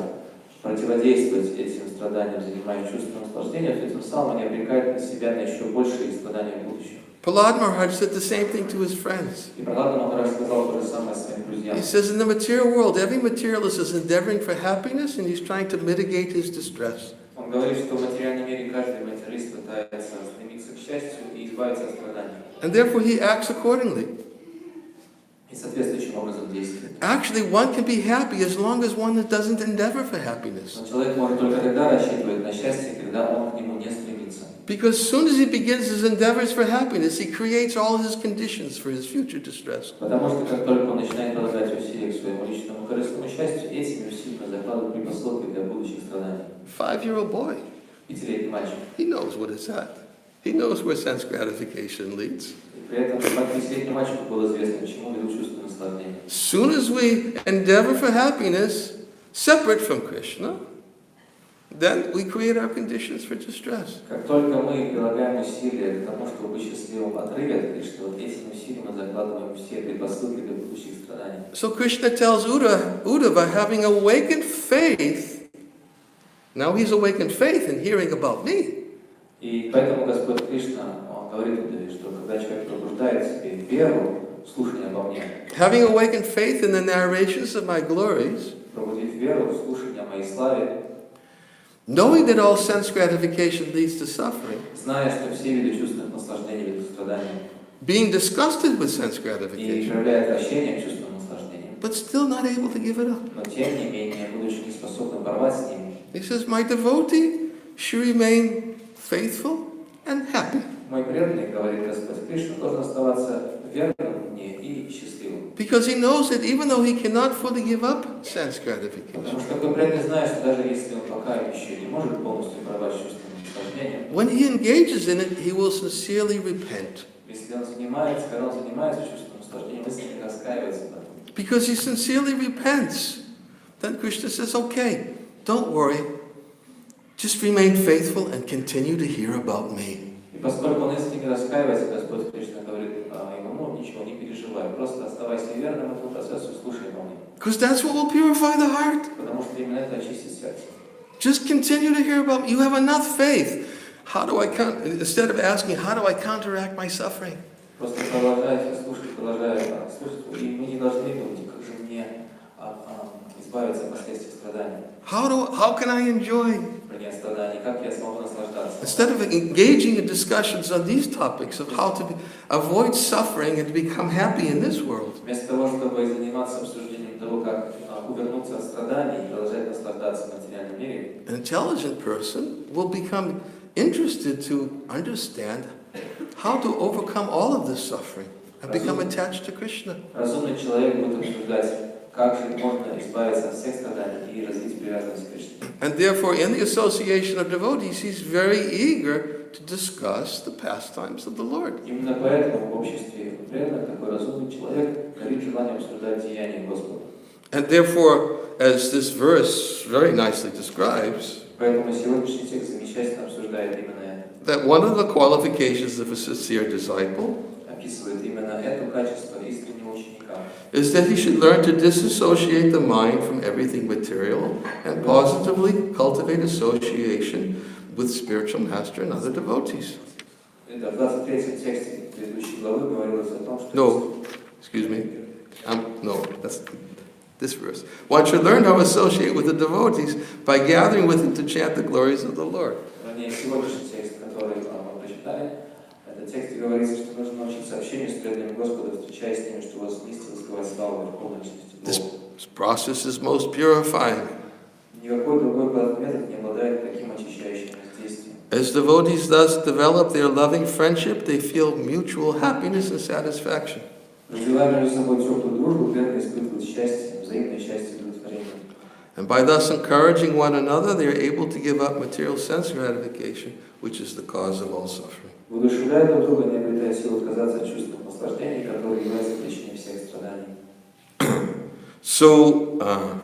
[SPEAKER 3] противодействовать этим страданиям, занимаясь чувством наслаждения, то тем самым они обрекают на себя на еще большие страдания в будущем.
[SPEAKER 1] Prahlad Maharaj said the same thing to his friends.
[SPEAKER 3] И Прахлада Махарадж сказал то же самое своим друзьям.
[SPEAKER 1] He says in the material world, every materialist is endeavoring for happiness and he's trying to mitigate his distress.
[SPEAKER 3] Он говорит, что в материальном мире каждый материалист пытается стремиться к счастью и избавиться от страданий.
[SPEAKER 1] And therefore he acts accordingly.
[SPEAKER 3] И соответствующим образом действует.
[SPEAKER 1] Actually, one can be happy as long as one doesn't endeavor for happiness.
[SPEAKER 3] Но человек может только тогда рассчитывать на счастье, когда он к нему не стремится.
[SPEAKER 1] Because as soon as he begins his endeavors for happiness, he creates all his conditions for his future distress.
[SPEAKER 3] Потому что как только он начинает прилагать усилия к своему личному корыстному счастью, этими усилиями закладывают предпосылки для будущих страданий.
[SPEAKER 1] 5-year-old boy,
[SPEAKER 3] 5-летний мальчик.
[SPEAKER 1] he knows what it's at. He knows where sense gratification leads.
[SPEAKER 3] И при этом 5-летнему мальчику было известно, к чему ведут чувства наслаждения.
[SPEAKER 1] As soon as we endeavor for happiness, separate from Krishna, then we create our conditions for distress.
[SPEAKER 3] Как только мы прилагаем усилия к тому, чтобы быть счастливым в отрыве от Кришны, вот этими усилиями мы закладываем все предпосылки для будущих страданий.
[SPEAKER 1] So Krishna tells Uddhava, having awakened faith, now he's awakened faith in hearing about me.
[SPEAKER 3] И поэтому Господь Кришна, Он говорит Уддаве, что когда человек пробуждает в себе веру, слушание обо мне,
[SPEAKER 1] Having awakened faith in the narrations of my glories,
[SPEAKER 3] пробудив веру в слушание о моей славе,
[SPEAKER 1] knowing that all sense gratification leads to suffering,
[SPEAKER 3] зная, что все виды чувственных наслаждений ведут к страданию,
[SPEAKER 1] being disgusted with sense
[SPEAKER 3] и
[SPEAKER 1] gratification,
[SPEAKER 3] проявляя отвращение к чувственным наслаждениям,
[SPEAKER 1] but still not able to give it up.
[SPEAKER 3] но тем не менее, будучи неспособным порвать с ними,
[SPEAKER 1] He says, my devotee should remain faithful and happy.
[SPEAKER 3] мой преданный, говорит Господь Кришна, должен оставаться верным мне и счастливым.
[SPEAKER 1] Because he knows that even though he cannot fully give up sense gratification,
[SPEAKER 3] Потому что такой преданный знает, что даже если он пока еще не может полностью порвать с чувственным наслаждением,
[SPEAKER 1] when he engages in it, he will sincerely repent.
[SPEAKER 3] если он занимается, когда он занимается чувственным наслаждением, искренне раскаивается в этом.
[SPEAKER 1] Because he sincerely repents, then Krishna says, okay, don't worry, just remain faithful and continue to hear about me.
[SPEAKER 3] И поскольку он искренне раскаивается, Господь Кришна говорит ему, ну ничего, не переживай, просто оставайся верным этому процессу и слушай его мне.
[SPEAKER 1] Because that's what will purify the heart.
[SPEAKER 3] Потому что именно это очистит сердце.
[SPEAKER 1] Just continue to hear about me. You have enough faith. Instead of asking, how do I counteract my suffering?
[SPEAKER 3] Просто продолжайте слушать, и мы не должны думать, как же мне избавиться от последствий страданий.
[SPEAKER 1] How can I enjoy?
[SPEAKER 3] Как я смогу наслаждаться?
[SPEAKER 1] Instead of engaging in discussions on these topics of how to avoid suffering and to become happy in this world,
[SPEAKER 3] Вместо того, чтобы заниматься обсуждением того, как увернуться от страданий и продолжать наслаждаться в материальном мире,
[SPEAKER 1] an intelligent person will become interested to understand how to overcome all of this suffering and become attached to Krishna.
[SPEAKER 3] разумный человек будет обсуждать, как же можно избавиться от всех страданий и развить привязанность к Кришне.
[SPEAKER 1] And therefore, in the association of devotees, he's very eager to discuss the pastimes of the Lord.
[SPEAKER 3] Именно поэтому в обществе преданных такой разумный человек горит желанием обсуждать деяния Господа.
[SPEAKER 1] And therefore, as this verse very nicely describes,
[SPEAKER 3] Поэтому сегодняшний текст замечательно обсуждает именно это.
[SPEAKER 1] that one of the qualifications of a sincere disciple
[SPEAKER 3] Описывает именно это качество искреннего ученика.
[SPEAKER 1] is that he should learn to disassociate the mind from everything material and positively cultivate association with spiritual master and other devotees.
[SPEAKER 3] Это в 23-м тексте предыдущей главы говорилось о том, что...
[SPEAKER 1] No, excuse me. No, that's this verse. One should learn how to associate with the devotees by gathering with them to chant the glories of the Lord.
[SPEAKER 3] Вернее, сегодняшний текст, который мы прочитали, в тексте говорится, что нужно научиться общению с преданными Господа, встречаясь с ними, чтобы вместе воспевать славу Верховной Личности Бога.
[SPEAKER 1] This process is most purifying.
[SPEAKER 3] Никакой другой метод не обладает таким очищающим воздействием.
[SPEAKER 1] As devotees thus develop their loving friendship, they feel mutual happiness and satisfaction.
[SPEAKER 3] Развивая между собой теплую дружбу, преданные испытывают счастье, взаимное счастье и удовлетворение.
[SPEAKER 1] And by thus encouraging one another, they are able to give up material sense gratification, which is the cause of all suffering.
[SPEAKER 3] Воодушевляя друг друга, не обретая сил отказаться от чувственных наслаждений, которые являются причиной всех страданий.
[SPEAKER 1] So,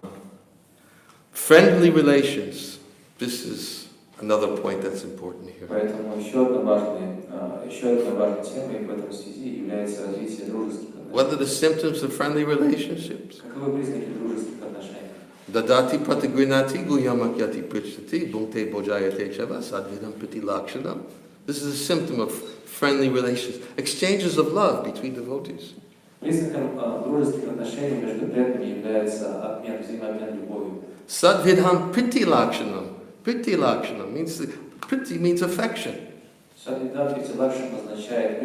[SPEAKER 1] friendly relations. This is another point that's important here.
[SPEAKER 3] Поэтому еще одна важная тема и в этом связи является развитие дружеских отношений.
[SPEAKER 1] What are the symptoms of friendly relationships?
[SPEAKER 3] Каковы признаки дружеских отношений?
[SPEAKER 1] Dadati pratigrinati guyamakyati prichtati bhunte bojayate chava sadvidam piti lakshanam. This is a symptom of friendly relations, exchanges of love between devotees.
[SPEAKER 3] Признаком дружеских отношений между преданными является взаимообмен любовью.
[SPEAKER 1] Sadvidam piti lakshanam. Piti lakshanam means priti means affection.
[SPEAKER 3] Sadvidam piti lakshanam означает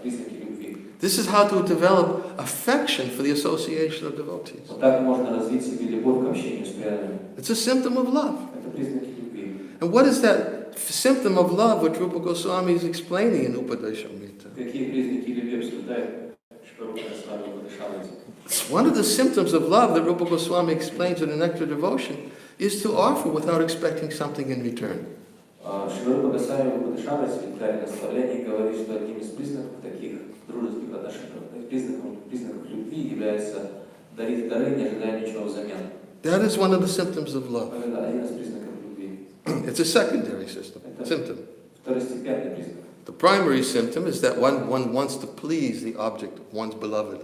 [SPEAKER 3] признаки любви.
[SPEAKER 1] This is how to develop affection for the association of devotees.
[SPEAKER 3] Вот так можно развить себе любовь к общению с преданными.
[SPEAKER 1] It's a symptom of love.
[SPEAKER 3] Это признаки любви.
[SPEAKER 1] And what is that symptom of love which Dhruva Goswami is explaining in Upadeshamrita?
[SPEAKER 3] Какие признаки любви обсуждает Шрила Госвами в Уpadeshamrita?
[SPEAKER 1] One of the symptoms of love that Rupa Goswami explains in the Nectar Devotion is to offer without expecting something in return.
[SPEAKER 3] Шрила Госвами в Upadeshamrita в наставлении говорит, что одним из признаков таких дружеских отношений, признаков любви является дарить дары, не ожидая ничего взамен.
[SPEAKER 1] That is one of the symptoms of love.
[SPEAKER 3] Это один из признаков любви.
[SPEAKER 1] It's a secondary symptom.
[SPEAKER 3] Второстепенный признак.
[SPEAKER 1] The primary symptom is that one wants to please the object of one's beloved.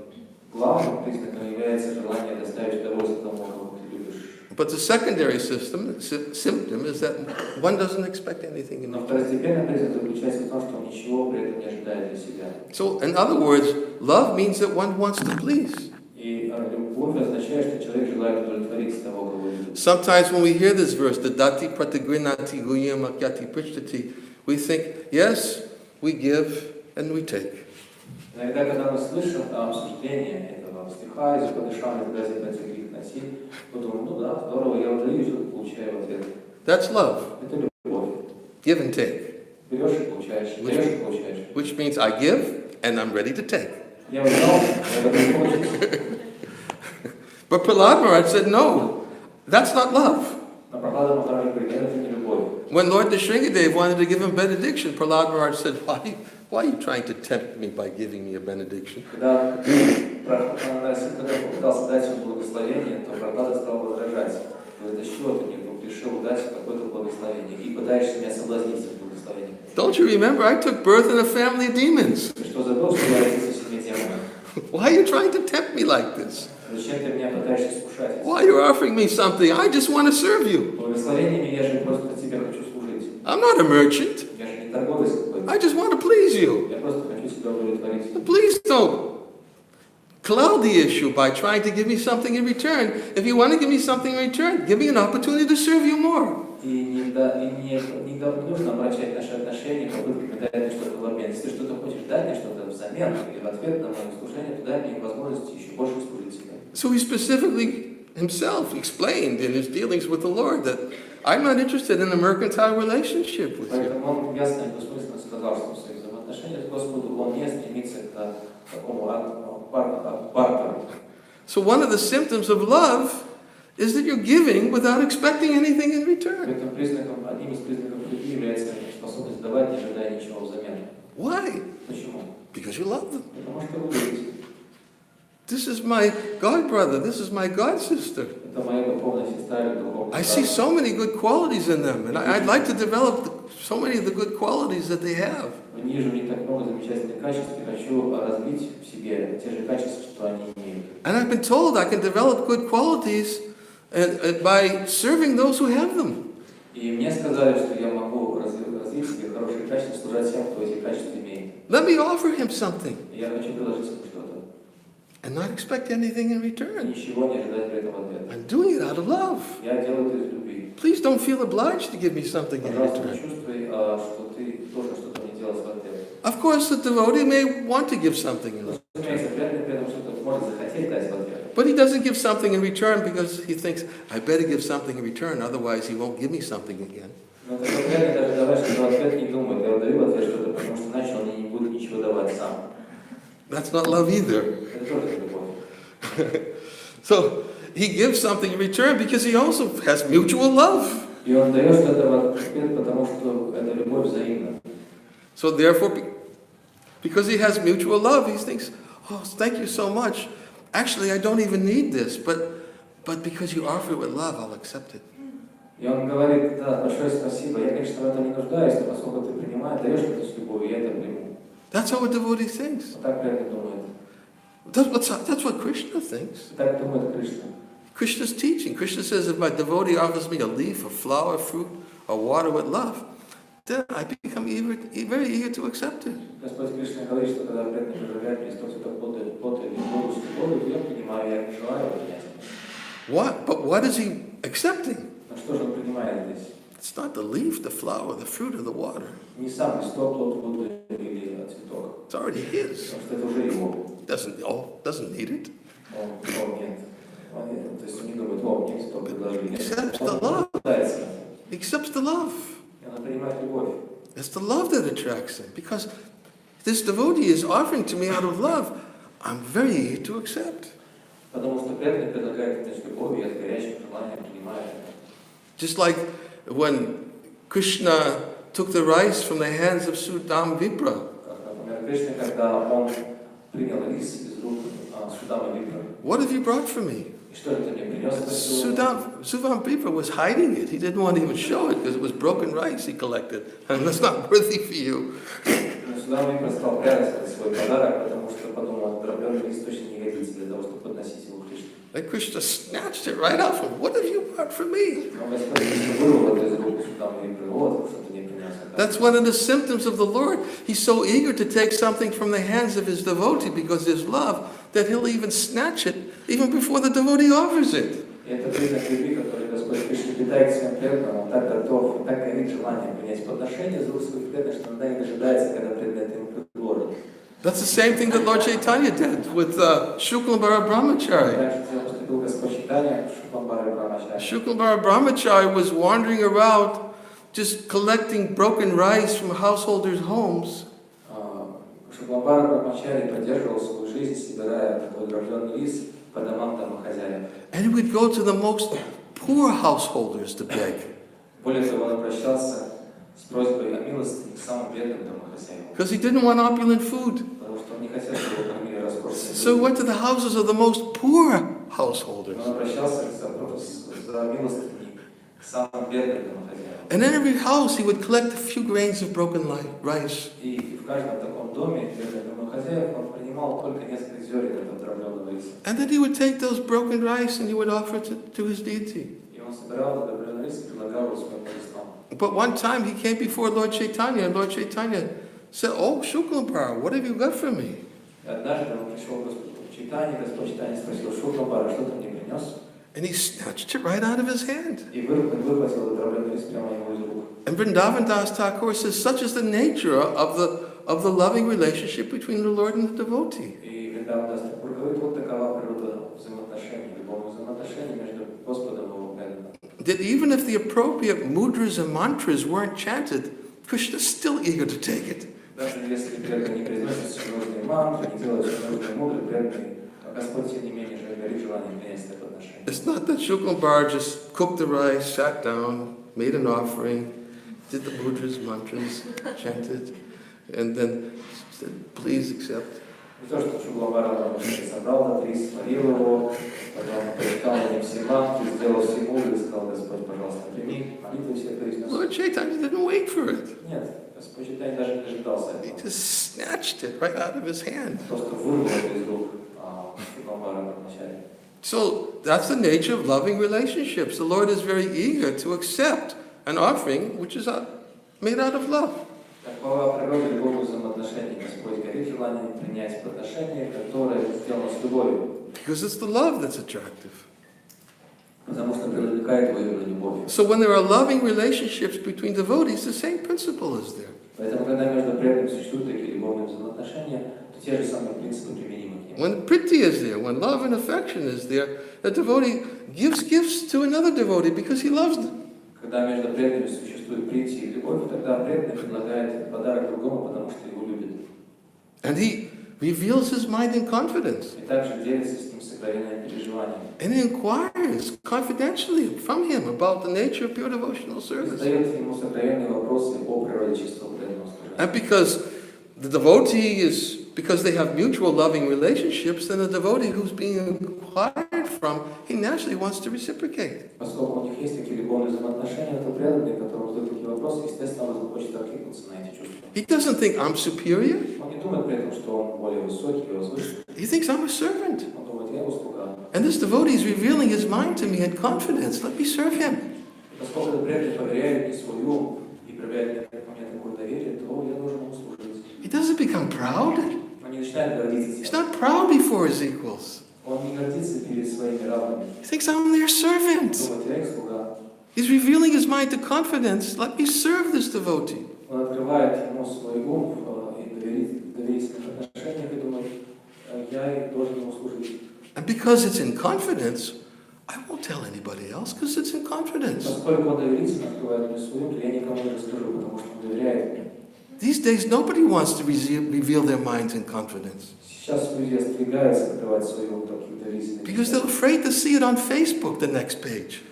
[SPEAKER 3] Главным признаком является желание доставить удовольствие тому, кого ты любишь.
[SPEAKER 1] But the secondary symptom is that one doesn't expect anything in
[SPEAKER 3] Но
[SPEAKER 1] return.
[SPEAKER 3] второстепенный признак заключается в том, что он ничего при этом не ожидает для себя.
[SPEAKER 1] So, in other words, love means that one wants to please.
[SPEAKER 3] И любовь означает, означает, что человек желает удовлетворить того, кого любит.
[SPEAKER 1] Sometimes when we hear this verse, the dati pratagrinati guyam akyati prichtati, we think, yes, we give and we take.
[SPEAKER 3] Иногда, когда мы слышим обсуждение этого стиха, из подышам, когда за грех носи, мы думаем, ну да, здорово, я удаю, что получаю в ответ.
[SPEAKER 1] That's love.
[SPEAKER 3] Это любовь.
[SPEAKER 1] Give and take.
[SPEAKER 3] Берешь и получаешь, берешь и получаешь.
[SPEAKER 1] Which means I give and I'm ready to take.
[SPEAKER 3] Я узнал, я готов получить.
[SPEAKER 1] But Prahlad Maharaj said, no, that's not love.
[SPEAKER 3] Но Прохлада Махарадж говорит, это не любовь.
[SPEAKER 1] When Lord Nrsingadev wanted to give him benediction, Prahlad Maharaj said, why are you trying to tempt me by giving me a benediction?
[SPEAKER 3] Когда Прохлада попытался дать ему благословение, то Прохлада стал возражать. Говорит, а с чего ты мне решил дать какое-то благословение? И пытаешься меня соблазнить этим благословением.
[SPEAKER 1] Don't you remember, I took birth in a family of demons.
[SPEAKER 3] Ты что, забыл, что я родился в семье демонов?
[SPEAKER 1] Why are you trying to tempt me like this?
[SPEAKER 3] Зачем ты меня пытаешься искушать?
[SPEAKER 1] Why are you offering me something? I just want to serve you.
[SPEAKER 3] Благословениями я же просто тебе хочу служить.
[SPEAKER 1] I'm not a merchant.
[SPEAKER 3] Я же не торговец какой-то.
[SPEAKER 1] I just want to please you.
[SPEAKER 3] Я просто хочу тебя удовлетворить.
[SPEAKER 1] Please don't cloud the issue by trying to give me something in return. If you want to give me something in return, give me an opportunity to serve you more.
[SPEAKER 3] И не нужно омрачать наши отношения попытками дать мне что-то в обмен. Если ты что-то хочешь дать мне что-то взамен или в ответ на мое служение, то дай мне возможность еще больше служить тебе.
[SPEAKER 1] So he specifically himself explained in his dealings with the Lord that I'm not interested in a mercantile relationship with you.
[SPEAKER 3] Поэтому он ясно и недвусмысленно сказал, что в своих взаимоотношениях с Господом он не стремится к такому бартеру.
[SPEAKER 1] So one of the symptoms of love is that you're giving without expecting anything in return.
[SPEAKER 3] Одним из признаков любви является способность давать, не ожидая ничего взамен.
[SPEAKER 1] Why?
[SPEAKER 3] Почему?
[SPEAKER 1] Because you love them.
[SPEAKER 3] Потому что вы любите.
[SPEAKER 1] This is my god brother. This is my god sister.
[SPEAKER 3] Это моя духовная сестра или духовный брат.
[SPEAKER 1] I see so many good qualities in them, and I'd like to develop so many of the good qualities that they have.
[SPEAKER 3] Вижу в них так много замечательных качеств и хочу развить в себе те же качества, что они имеют.
[SPEAKER 1] And I've been told I can develop good qualities by serving those who have them.
[SPEAKER 3] И мне сказали, что я могу развить в себе хорошие качества, служить тем, кто эти качества имеет.
[SPEAKER 1] Let me offer him something
[SPEAKER 3] И я хочу предложить ему что-то.
[SPEAKER 1] and not expect anything in return.
[SPEAKER 3] Ничего не ожидать при этом в ответ.
[SPEAKER 1] I'm doing it out of love.
[SPEAKER 3] Я делаю это из любви.
[SPEAKER 1] Please don't feel obliged to give me something in
[SPEAKER 3] Пожалуйста,
[SPEAKER 1] return.
[SPEAKER 3] чувствуй, что ты должен что-то мне делать в ответ.
[SPEAKER 1] Of course, the devotee may want to give something in return,
[SPEAKER 3] Разумеется, при этом что-то может захотеть дать в ответ.
[SPEAKER 1] but he doesn't give something in return because he thinks, I better give something in return, otherwise he won't give me something again.
[SPEAKER 3] Но такой преданный даже давать что-то в ответ не думает. Я даю в ответ что-то, потому что иначе он мне не будет ничего давать сам.
[SPEAKER 1] That's not love either.
[SPEAKER 3] Это тоже любовь.
[SPEAKER 1] So he gives something in return because he also has mutual love.
[SPEAKER 3] И он дает что-то в ответ, потому что это любовь взаимна.
[SPEAKER 1] So therefore, because he has mutual love, he thinks, oh, thank you so much. Actually, I don't even need this, but because you offer it with love, I'll accept it.
[SPEAKER 3] И он говорит, да, большое спасибо, я, конечно, в этом не нуждаюсь, но поскольку ты принимаешь, даешь это с любовью, я это приму.
[SPEAKER 1] That's how a devotee thinks.
[SPEAKER 3] Вот так преданный думает.
[SPEAKER 1] That's what Krishna thinks.
[SPEAKER 3] Так думает Кришна.
[SPEAKER 1] Krishna's teaching. Krishna says, if my devotee offers me a leaf, a flower, fruit, or water with love, then I become very eager to accept it.
[SPEAKER 3] Господь Кришна говорит, что когда преданный предлагает мне что-то плод или воду с любовью, я принимаю, я не желаю принять.
[SPEAKER 1] But what is he accepting?
[SPEAKER 3] Но что же он принимает здесь?
[SPEAKER 1] It's not the leaf, the flower, the fruit, or the water.
[SPEAKER 3] Не сам листок, плод, воду или цветок.
[SPEAKER 1] It's already his.
[SPEAKER 3] Потому что это уже его.
[SPEAKER 1] Doesn't need it.
[SPEAKER 3] Он нет. То есть он не думает, мне кто предложил.
[SPEAKER 1] Accepts the love. He accepts the love.
[SPEAKER 3] Она принимает любовь.
[SPEAKER 1] It's the love that attracts him. Because this devotee is offering to me out of love, I'm very eager to accept.
[SPEAKER 3] Потому что преданный предлагает мне с любовью, я с горячим желанием принимаю это.
[SPEAKER 1] Just like when Krishna took the rice from the hands of Sudam Vipra.
[SPEAKER 3] Например, Кришна, когда он принял рис из рук Судама Випра.
[SPEAKER 1] What have you brought for me?
[SPEAKER 3] И что это мне принес?
[SPEAKER 1] Sudam Vipra was hiding it. He didn't want to even show it because it was broken rice he collected. And that's not worthy for you.
[SPEAKER 3] Судам Випра стал прятать свой подарок, потому что подумал, дробленый лист точно не годится для того, чтобы подносить его к Кришне.
[SPEAKER 1] And Krishna snatched it right out from him. What have you brought for me?
[SPEAKER 3] Но Господь вырвал это из рук Судама Випра. Вот что ты мне принес.
[SPEAKER 1] That's one of the symptoms of the Lord. He's so eager to take something from the hands of his devotee because there's love that he'll even snatch it even before the devotee offers it.
[SPEAKER 3] И это признак любви, который Господь Кришна питает к своим преданным. Он так готов, он так горит желанием принять подношение из рук своих преданных, что он не дожидается, когда преданные ему предложат.
[SPEAKER 1] That's the same thing that Lord Chaitanya did with Shuklambara Brahmachari. Shuklambara Brahmachari was wandering around just collecting broken rice from householders' homes.
[SPEAKER 3] Шуклambara Brahmachari поддерживал свою жизнь, собирая такой дробленый рис по домам домохозяев.
[SPEAKER 1] And he would go to the most poor householders to beg.
[SPEAKER 3] Более того, он обращался с просьбой о милости к самым бедным домохозяевам.
[SPEAKER 1] Because he didn't want opulent food.
[SPEAKER 3] Потому что он не хотел, чтобы его кормили роскошными.
[SPEAKER 1] So he went to the houses of the most poor householders.
[SPEAKER 3] Он обращался за милостью к самым бедным домохозяевам.
[SPEAKER 1] And in every house he would collect a few grains of broken rice.
[SPEAKER 3] И в каждом таком доме бедных домохозяев он принимал только несколько зерен этого дробленого риса.
[SPEAKER 1] And then he would take those broken rice and he would offer it to his deity.
[SPEAKER 3] И он собирал дробленый рис и предлагал его своим божествам.
[SPEAKER 1] But one time he came before Lord Chaitanya, and Lord Chaitanya said, "Oh, Shuklambara, what have you got for me?"
[SPEAKER 3] И однажды он пришел к Господу Чайтанье, Господь Чайтанье спросил: Шуклambara, что ты мне принес?
[SPEAKER 1] And he snatched it right out of his hand.
[SPEAKER 3] И выхватил этот дробленый рис прямо ему из рук.
[SPEAKER 1] And Vrindavan Das Thakur says, such is the nature of the loving relationship between the Lord and the devotee.
[SPEAKER 3] И Вриндаван Дас Тхакур говорит, вот такова природа взаимоотношений, любовных взаимоотношений между Господом и его преданным.
[SPEAKER 1] That even if the appropriate mudras and mantras weren't chanted, Krishna is still eager to take it.
[SPEAKER 3] Даже если преданный не произносит все нужные мантры, не делает все нужные мудры, преданный, Господь тем не менее же горит желанием принять это отношение.
[SPEAKER 1] It's not that Shuklambara just cooked the rice, sat down, made an offering, did the mudras, mantras, chanted, and then said, please accept.
[SPEAKER 3] Не то, что Шуклambara собрал этот рис, сварил его, потом прочитал на нем все мантры, сделал все мудры и сказал: Господь, пожалуйста, прими, молитву все произнес.
[SPEAKER 1] Lord Chaitanya didn't wait for it.
[SPEAKER 3] Нет, Господь Чайтанья даже не дожидался
[SPEAKER 1] He
[SPEAKER 3] этого.
[SPEAKER 1] just snatched it right out of his hand.
[SPEAKER 3] Просто вырвал это из рук Шуклambара Брахмачари.
[SPEAKER 1] So that's the nature of loving relationships. The Lord is very eager to accept an offering which is made out of love.
[SPEAKER 3] Такова природа любовных взаимоотношений. Господь горит желанием принять подношение, которое сделано с любовью.
[SPEAKER 1] Because it's the love that's attractive.
[SPEAKER 3] Потому что привлекает его именно любовь.
[SPEAKER 1] So when there are loving relationships between devotees, the same principle is there.
[SPEAKER 3] Поэтому, когда между преданными существуют такие любовные взаимоотношения, то те же самые принципы применимы к ним.
[SPEAKER 1] When priti is there, when love and affection is there, the devotee gives gifts to another devotee because he loves them.
[SPEAKER 3] Когда между преданными существует прити и любовь, тогда преданный предлагает подарок другому, потому что его любит.
[SPEAKER 1] And he reveals his mind in confidence.
[SPEAKER 3] И также делится с ним сокровенными переживаниями.
[SPEAKER 1] And he inquires confidentially from him about the nature of pure devotional
[SPEAKER 3] И
[SPEAKER 1] service.
[SPEAKER 3] задает ему сокровенные вопросы о природе чистого преданного служения.
[SPEAKER 1] And because the devotee is, because they have mutual loving relationships, then the devotee who's being inquired from, he naturally wants to reciprocate.
[SPEAKER 3] Поскольку у них есть такие любовные взаимоотношения, то преданный, которому задают такие вопросы, естественно, он захочет откликнуться на эти чувства.
[SPEAKER 1] He doesn't think I'm superior.
[SPEAKER 3] Он не думает при этом, что он более высокий или возвышенный.
[SPEAKER 1] He thinks I'm a servant.
[SPEAKER 3] Он думает: я его слуга.
[SPEAKER 1] And this devotee is revealing his mind to me in confidence. Let me serve him.
[SPEAKER 3] Поскольку этот преданный поверяет мне свой ум и проявляет мне такое доверие, то я должен ему служить.
[SPEAKER 1] He doesn't become proud.
[SPEAKER 3] Он не начинает гордиться
[SPEAKER 1] He's
[SPEAKER 3] тем.
[SPEAKER 1] not proud before his equals.
[SPEAKER 3] Он не гордится перед своими равными.
[SPEAKER 1] He thinks I'm their servant.
[SPEAKER 3] Думает: я их слуга.
[SPEAKER 1] He's revealing his mind to confidence. Let me serve this devotee.
[SPEAKER 3] Он открывает ему свой ум и доверительных отношениях и думает: я должен ему служить.
[SPEAKER 1] And because it's in confidence, I won't tell anybody else because it's in confidence.
[SPEAKER 3] Поскольку он доверительно открывает мне свой ум, то я никому не расскажу, потому что он доверяет мне.
[SPEAKER 1] These days, nobody wants to reveal their minds in confidence
[SPEAKER 3] Сейчас люди остерегаются открывать свой ум таких доверительных.
[SPEAKER 1] because they're afraid to see it on Facebook the next page.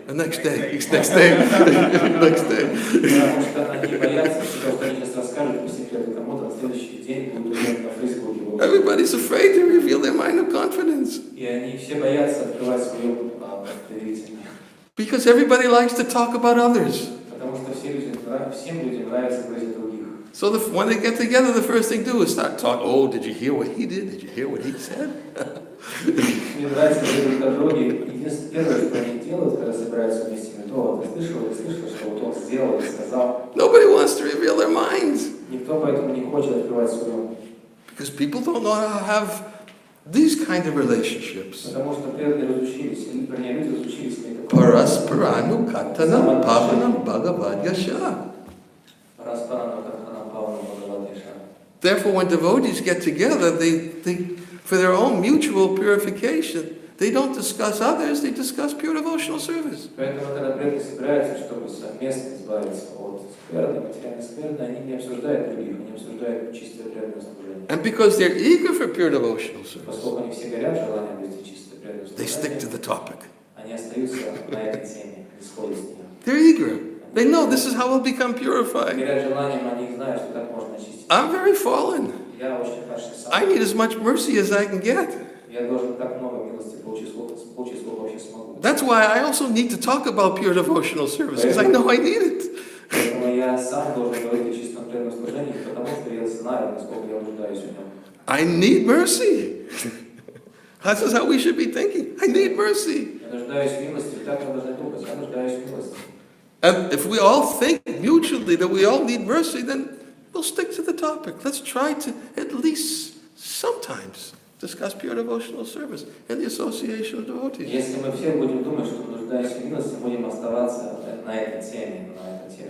[SPEAKER 1] The next day. Next day. Next day.
[SPEAKER 3] Потому что они боятся, что они сейчас расскажут по секрету кому-то, на следующий день будут на Фейсбуке.
[SPEAKER 1] Everybody's afraid to reveal their mind of confidence
[SPEAKER 3] И они все боятся открывать свой ум доверительно.
[SPEAKER 1] because everybody likes to talk about others.
[SPEAKER 3] Потому что всем людям нравится говорить о других.
[SPEAKER 1] So when they get together, the first thing to do is start talking. Oh, did you hear what he did? Did you hear what he said?
[SPEAKER 3] Мне нравится говорить о друге. Единственное, первое, что они делают, когда собираются вместе, говорят: ты слышал, что вот он сделал и сказал.
[SPEAKER 1] Nobody wants to reveal their minds
[SPEAKER 3] Никто поэтому не хочет открывать свой ум.
[SPEAKER 1] Because people don't know how to have these kind of relationships.
[SPEAKER 3] Потому что преданные разучились, вернее, люди разучились иметь
[SPEAKER 1] Parasparanu katanam pavanam bhagavad yasha. Therefore, when devotees get together, they for their own mutual purification, they don't discuss others, they discuss pure devotional service.
[SPEAKER 3] Поэтому, когда преданные собираются, чтобы совместно избавиться от скверны, материальной скверны, они не обсуждают других, они обсуждают чистое преданное служение.
[SPEAKER 1] And because they're eager for pure devotional service,
[SPEAKER 3] Поскольку они все горят желанием вести чистое преданное
[SPEAKER 1] they stick to
[SPEAKER 3] служение,
[SPEAKER 1] the topic.
[SPEAKER 3] они остаются на этой теме, не сходят с нее.
[SPEAKER 1] They're eager. They know this is how we'll become purified.
[SPEAKER 3] Горят желанием, они знают, что так можно очистить.
[SPEAKER 1] I'm very fallen.
[SPEAKER 3] Я очень падший сам.
[SPEAKER 1] I need as much mercy as I can get.
[SPEAKER 3] Я должен так много милости получить, сколько вообще смогу.
[SPEAKER 1] That's why I also need to talk about pure devotional service, because I know I need it.
[SPEAKER 3] Поэтому я сам должен говорить о чистом преданном служении, потому что я знаю, насколько я нуждаюсь в нем.
[SPEAKER 1] I need mercy. This is how we should be thinking. I need mercy.
[SPEAKER 3] Я нуждаюсь в милости, так мы должны думать. Я нуждаюсь в милости.
[SPEAKER 1] And if we all think mutually that we all need mercy, then we'll stick to the topic. Let's try to at least sometimes discuss pure devotional service and the association of devotees.
[SPEAKER 3] Если мы все будем думать, что мы нуждаемся в милости, будем оставаться на этой теме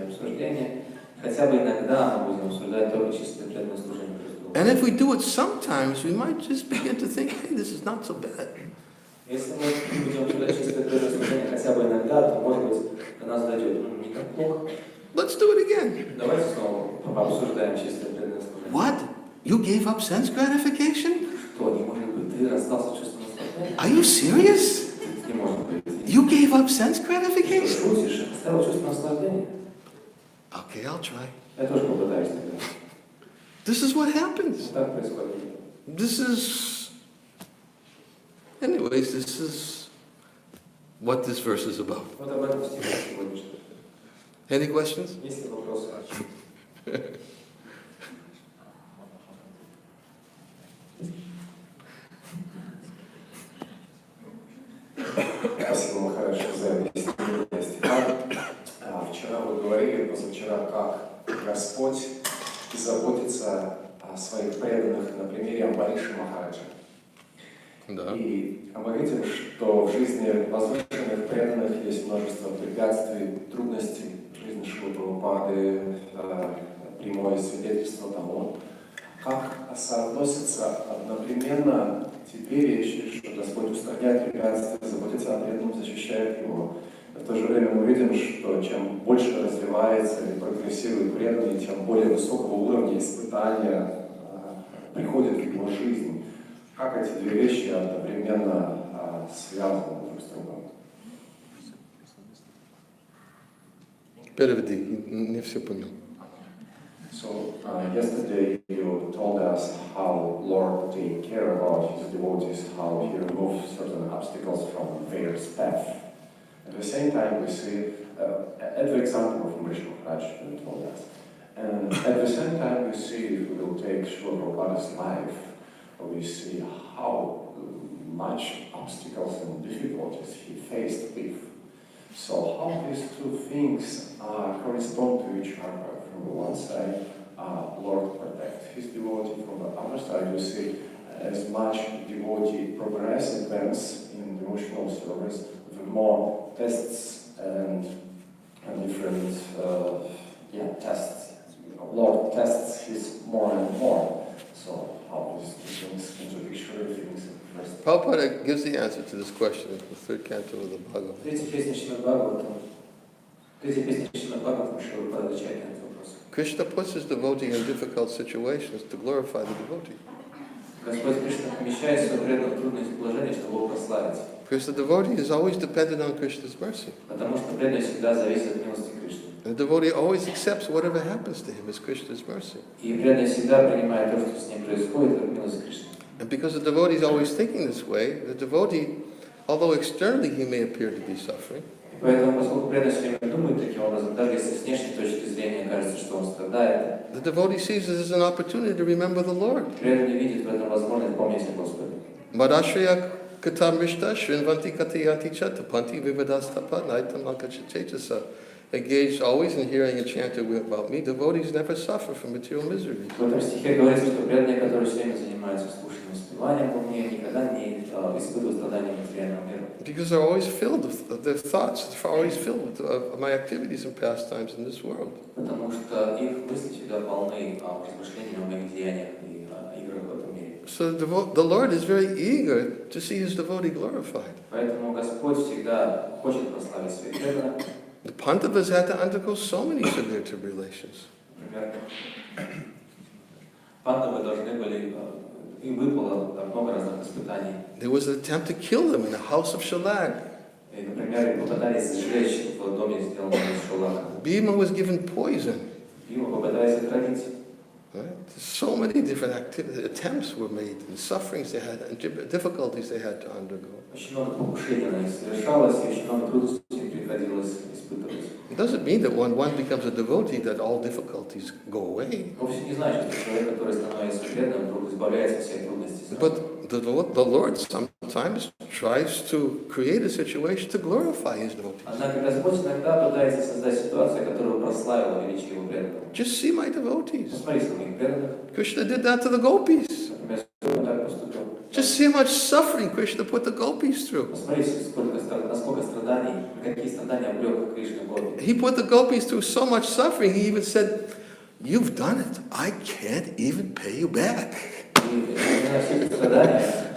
[SPEAKER 3] обсуждения, хотя бы иногда мы будем обсуждать только чистое преданное служение.
[SPEAKER 1] And if we do it sometimes, we might just begin to think, hey, this is not so bad.
[SPEAKER 3] Если мы будем обсуждать чистое преданное служение хотя бы иногда, то, может быть, до нас дойдет, не так плохо.
[SPEAKER 1] Let's do it again.
[SPEAKER 3] Давайте снова обсуждаем чистое преданное служение.
[SPEAKER 1] What? You gave up sense gratification?
[SPEAKER 3] Что, не может быть, ты расстался чувством наслаждения?
[SPEAKER 1] Are you serious?
[SPEAKER 3] Не может быть.
[SPEAKER 1] You gave up sense gratification?
[SPEAKER 3] Шутишь, оставил чувство наслаждения?
[SPEAKER 1] Okay, I'll try.
[SPEAKER 3] Я тоже попытаюсь тогда.
[SPEAKER 1] This is what happens.
[SPEAKER 3] Так происходит.
[SPEAKER 1] This is... Anyways, this is what this verse is about.
[SPEAKER 3] Вот об этом стихе сегодняшний.
[SPEAKER 1] Any questions?
[SPEAKER 3] Есть ли вопросы?
[SPEAKER 4] Спасибо, Махарадж, за объяснение стиха. Вчера вы говорили, позавчера, как Господь заботится о своих преданных на примере Амбариши Махараджа.
[SPEAKER 1] Да.
[SPEAKER 4] И мы видим, что в жизни возвышенных преданных есть множество препятствий, трудностей. Жизнь Шрилы Прабхупады прямое свидетельство того, как соотносятся одновременно те две вещи, что Господь устраняет препятствия, заботится о преданном, защищает его. В то же время мы видим, что чем больше развивается и прогрессирует преданный, тем более высокого уровня испытания приходит в его жизнь. Как эти две вещи одновременно связаны друг с другом?
[SPEAKER 1] Переведи, не все понял.
[SPEAKER 4] So, yesterday you told us how Lord takes care about his devotees, how he removes certain obstacles from their path. At the same time, we see, at the example of Amrish Maharaj, you told us, and at the same time, we see, if we will take Srila Prabhupada's life, we see how much obstacles and difficulties he faced with. So how these two things correspond to each other. From the one side, Lord protects his devotee. From the other side, you see as much devotee progress, advance in devotional service, the more tests and different tests. Lord tests his more and more. So how these two things contradictory things.
[SPEAKER 1] Prabhupada gives the answer to this question in the third canto of the Bhagavad.
[SPEAKER 3] Третья песня Шримад Бхагаватам. Третья песня Шримад Бхагаватам, Шрила отвечает на этот вопрос.
[SPEAKER 1] Krishna puts his devotee in difficult situations to glorify the devotee.
[SPEAKER 3] Господь Кришна помещает свой преданных в трудное положение, чтобы его прославить.
[SPEAKER 1] Because the devotee is always dependent on Krishna's mercy.
[SPEAKER 3] Потому что преданный всегда зависит от милости Кришны.
[SPEAKER 1] And the devotee always accepts whatever happens to him as Krishna's mercy.
[SPEAKER 3] И преданный всегда принимает то, что с ним происходит, как милость Кришны.
[SPEAKER 1] And because the devotee is always thinking this way, the devotee, although externally he may appear to be suffering,
[SPEAKER 3] Поэтому, поскольку преданный все время думает таким образом, даже если с внешней точки зрения кажется, что он страдает,
[SPEAKER 1] the devotee sees this as an opportunity to remember the Lord.
[SPEAKER 3] преданный видит в этом возможность помнить о Господе.
[SPEAKER 1] Madashraya katam rishta shrinvanti katayanti cha tapanti vivadastapa naitam lankachachesa. engaged always in hearing and chanting about me, devotees never suffer from material miseries.
[SPEAKER 3] В этом стихе говорится, что преданные, которые все время занимаются слушанием и воспеванием во мне, никогда не испытывают страдания материального мира.
[SPEAKER 1] Because they're always filled with their thoughts, they're always filled with my activities and pastimes in this world.
[SPEAKER 3] Потому что их мысли всегда полны размышлениями о моих деяниях и играх в этом мире.
[SPEAKER 1] So the Lord is very eager to see His devotee glorified.
[SPEAKER 3] Поэтому Господь всегда хочет прославить своих преданных.
[SPEAKER 1] The Pandavas had to undergo so many severe tribulations.
[SPEAKER 3] Например, пандавы должны были, им выпало много разных испытаний.
[SPEAKER 1] There was an attempt to kill them in the house of Shalag.
[SPEAKER 3] И, например, попытались сжечь в доме, сделанном из шелака.
[SPEAKER 1] Bhima was given poison.
[SPEAKER 3] Его попытались отравить.
[SPEAKER 1] Right? So many different attempts were made, and sufferings they had, and difficulties they had to undergo.
[SPEAKER 3] Очень много покушений на них совершалось, и очень много трудностей им приходилось испытывать.
[SPEAKER 1] It doesn't mean that when one becomes a devotee that all difficulties go away.
[SPEAKER 3] Вовсе не значит, что человек, который становится преданным, вдруг избавляется от всех трудностей.
[SPEAKER 1] But the Lord sometimes tries to create a situation to glorify His devotees.
[SPEAKER 3] Однако Господь иногда пытается создать ситуацию, которая прославила величие его преданных.
[SPEAKER 1] Just see my devotees.
[SPEAKER 3] Посмотри, что моих преданных.
[SPEAKER 1] Krishna did that to the gopis.
[SPEAKER 3] Например, он так поступил.
[SPEAKER 1] Just see how much suffering Krishna put the gopis through.
[SPEAKER 3] Посмотрите, насколько страданий, какие страдания облег Кришна Гопи.
[SPEAKER 1] He put the gopis through so much suffering, he even said, "You've done it. I can't even pay you back."
[SPEAKER 3] И на все эти страдания,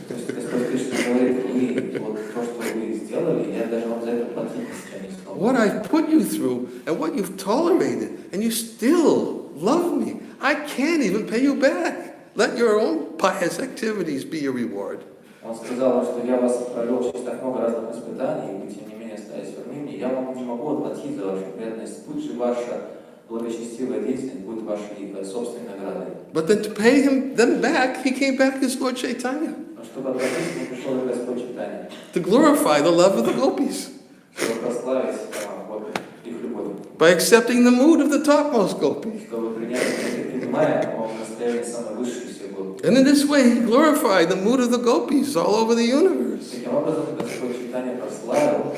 [SPEAKER 3] то есть Господь Кришна говорит, вы, вот то, что вы сделали, я даже вам за это платить ничего не стал.
[SPEAKER 1] What I've put you through and what you've tolerated, and you still love me, I can't even pay you back. Let your own pious activities be your reward.
[SPEAKER 3] Он сказал, что я вас провел через так много разных испытаний, и вы, тем не менее, остались верны мне. Я вам не могу отплатить за вашу преданность. Пусть же ваша благочестивая деятельность будет вашей собственной наградой.
[SPEAKER 1] But then to pay them back, he came back as Lord Chaitanya.
[SPEAKER 3] Но чтобы отплатить, ему пришел Господь Чайтанья.
[SPEAKER 1] To glorify the love of the gopis.
[SPEAKER 3] Чтобы прославить их любовь.
[SPEAKER 1] By accepting the mood of the topmost gopi.
[SPEAKER 3] Чтобы принимая его настоящее самое высшее из всех гопи.
[SPEAKER 1] And in this way, he glorified the mood of the gopis all over the universe.
[SPEAKER 3] Таким образом, Господь Чайтанья прославил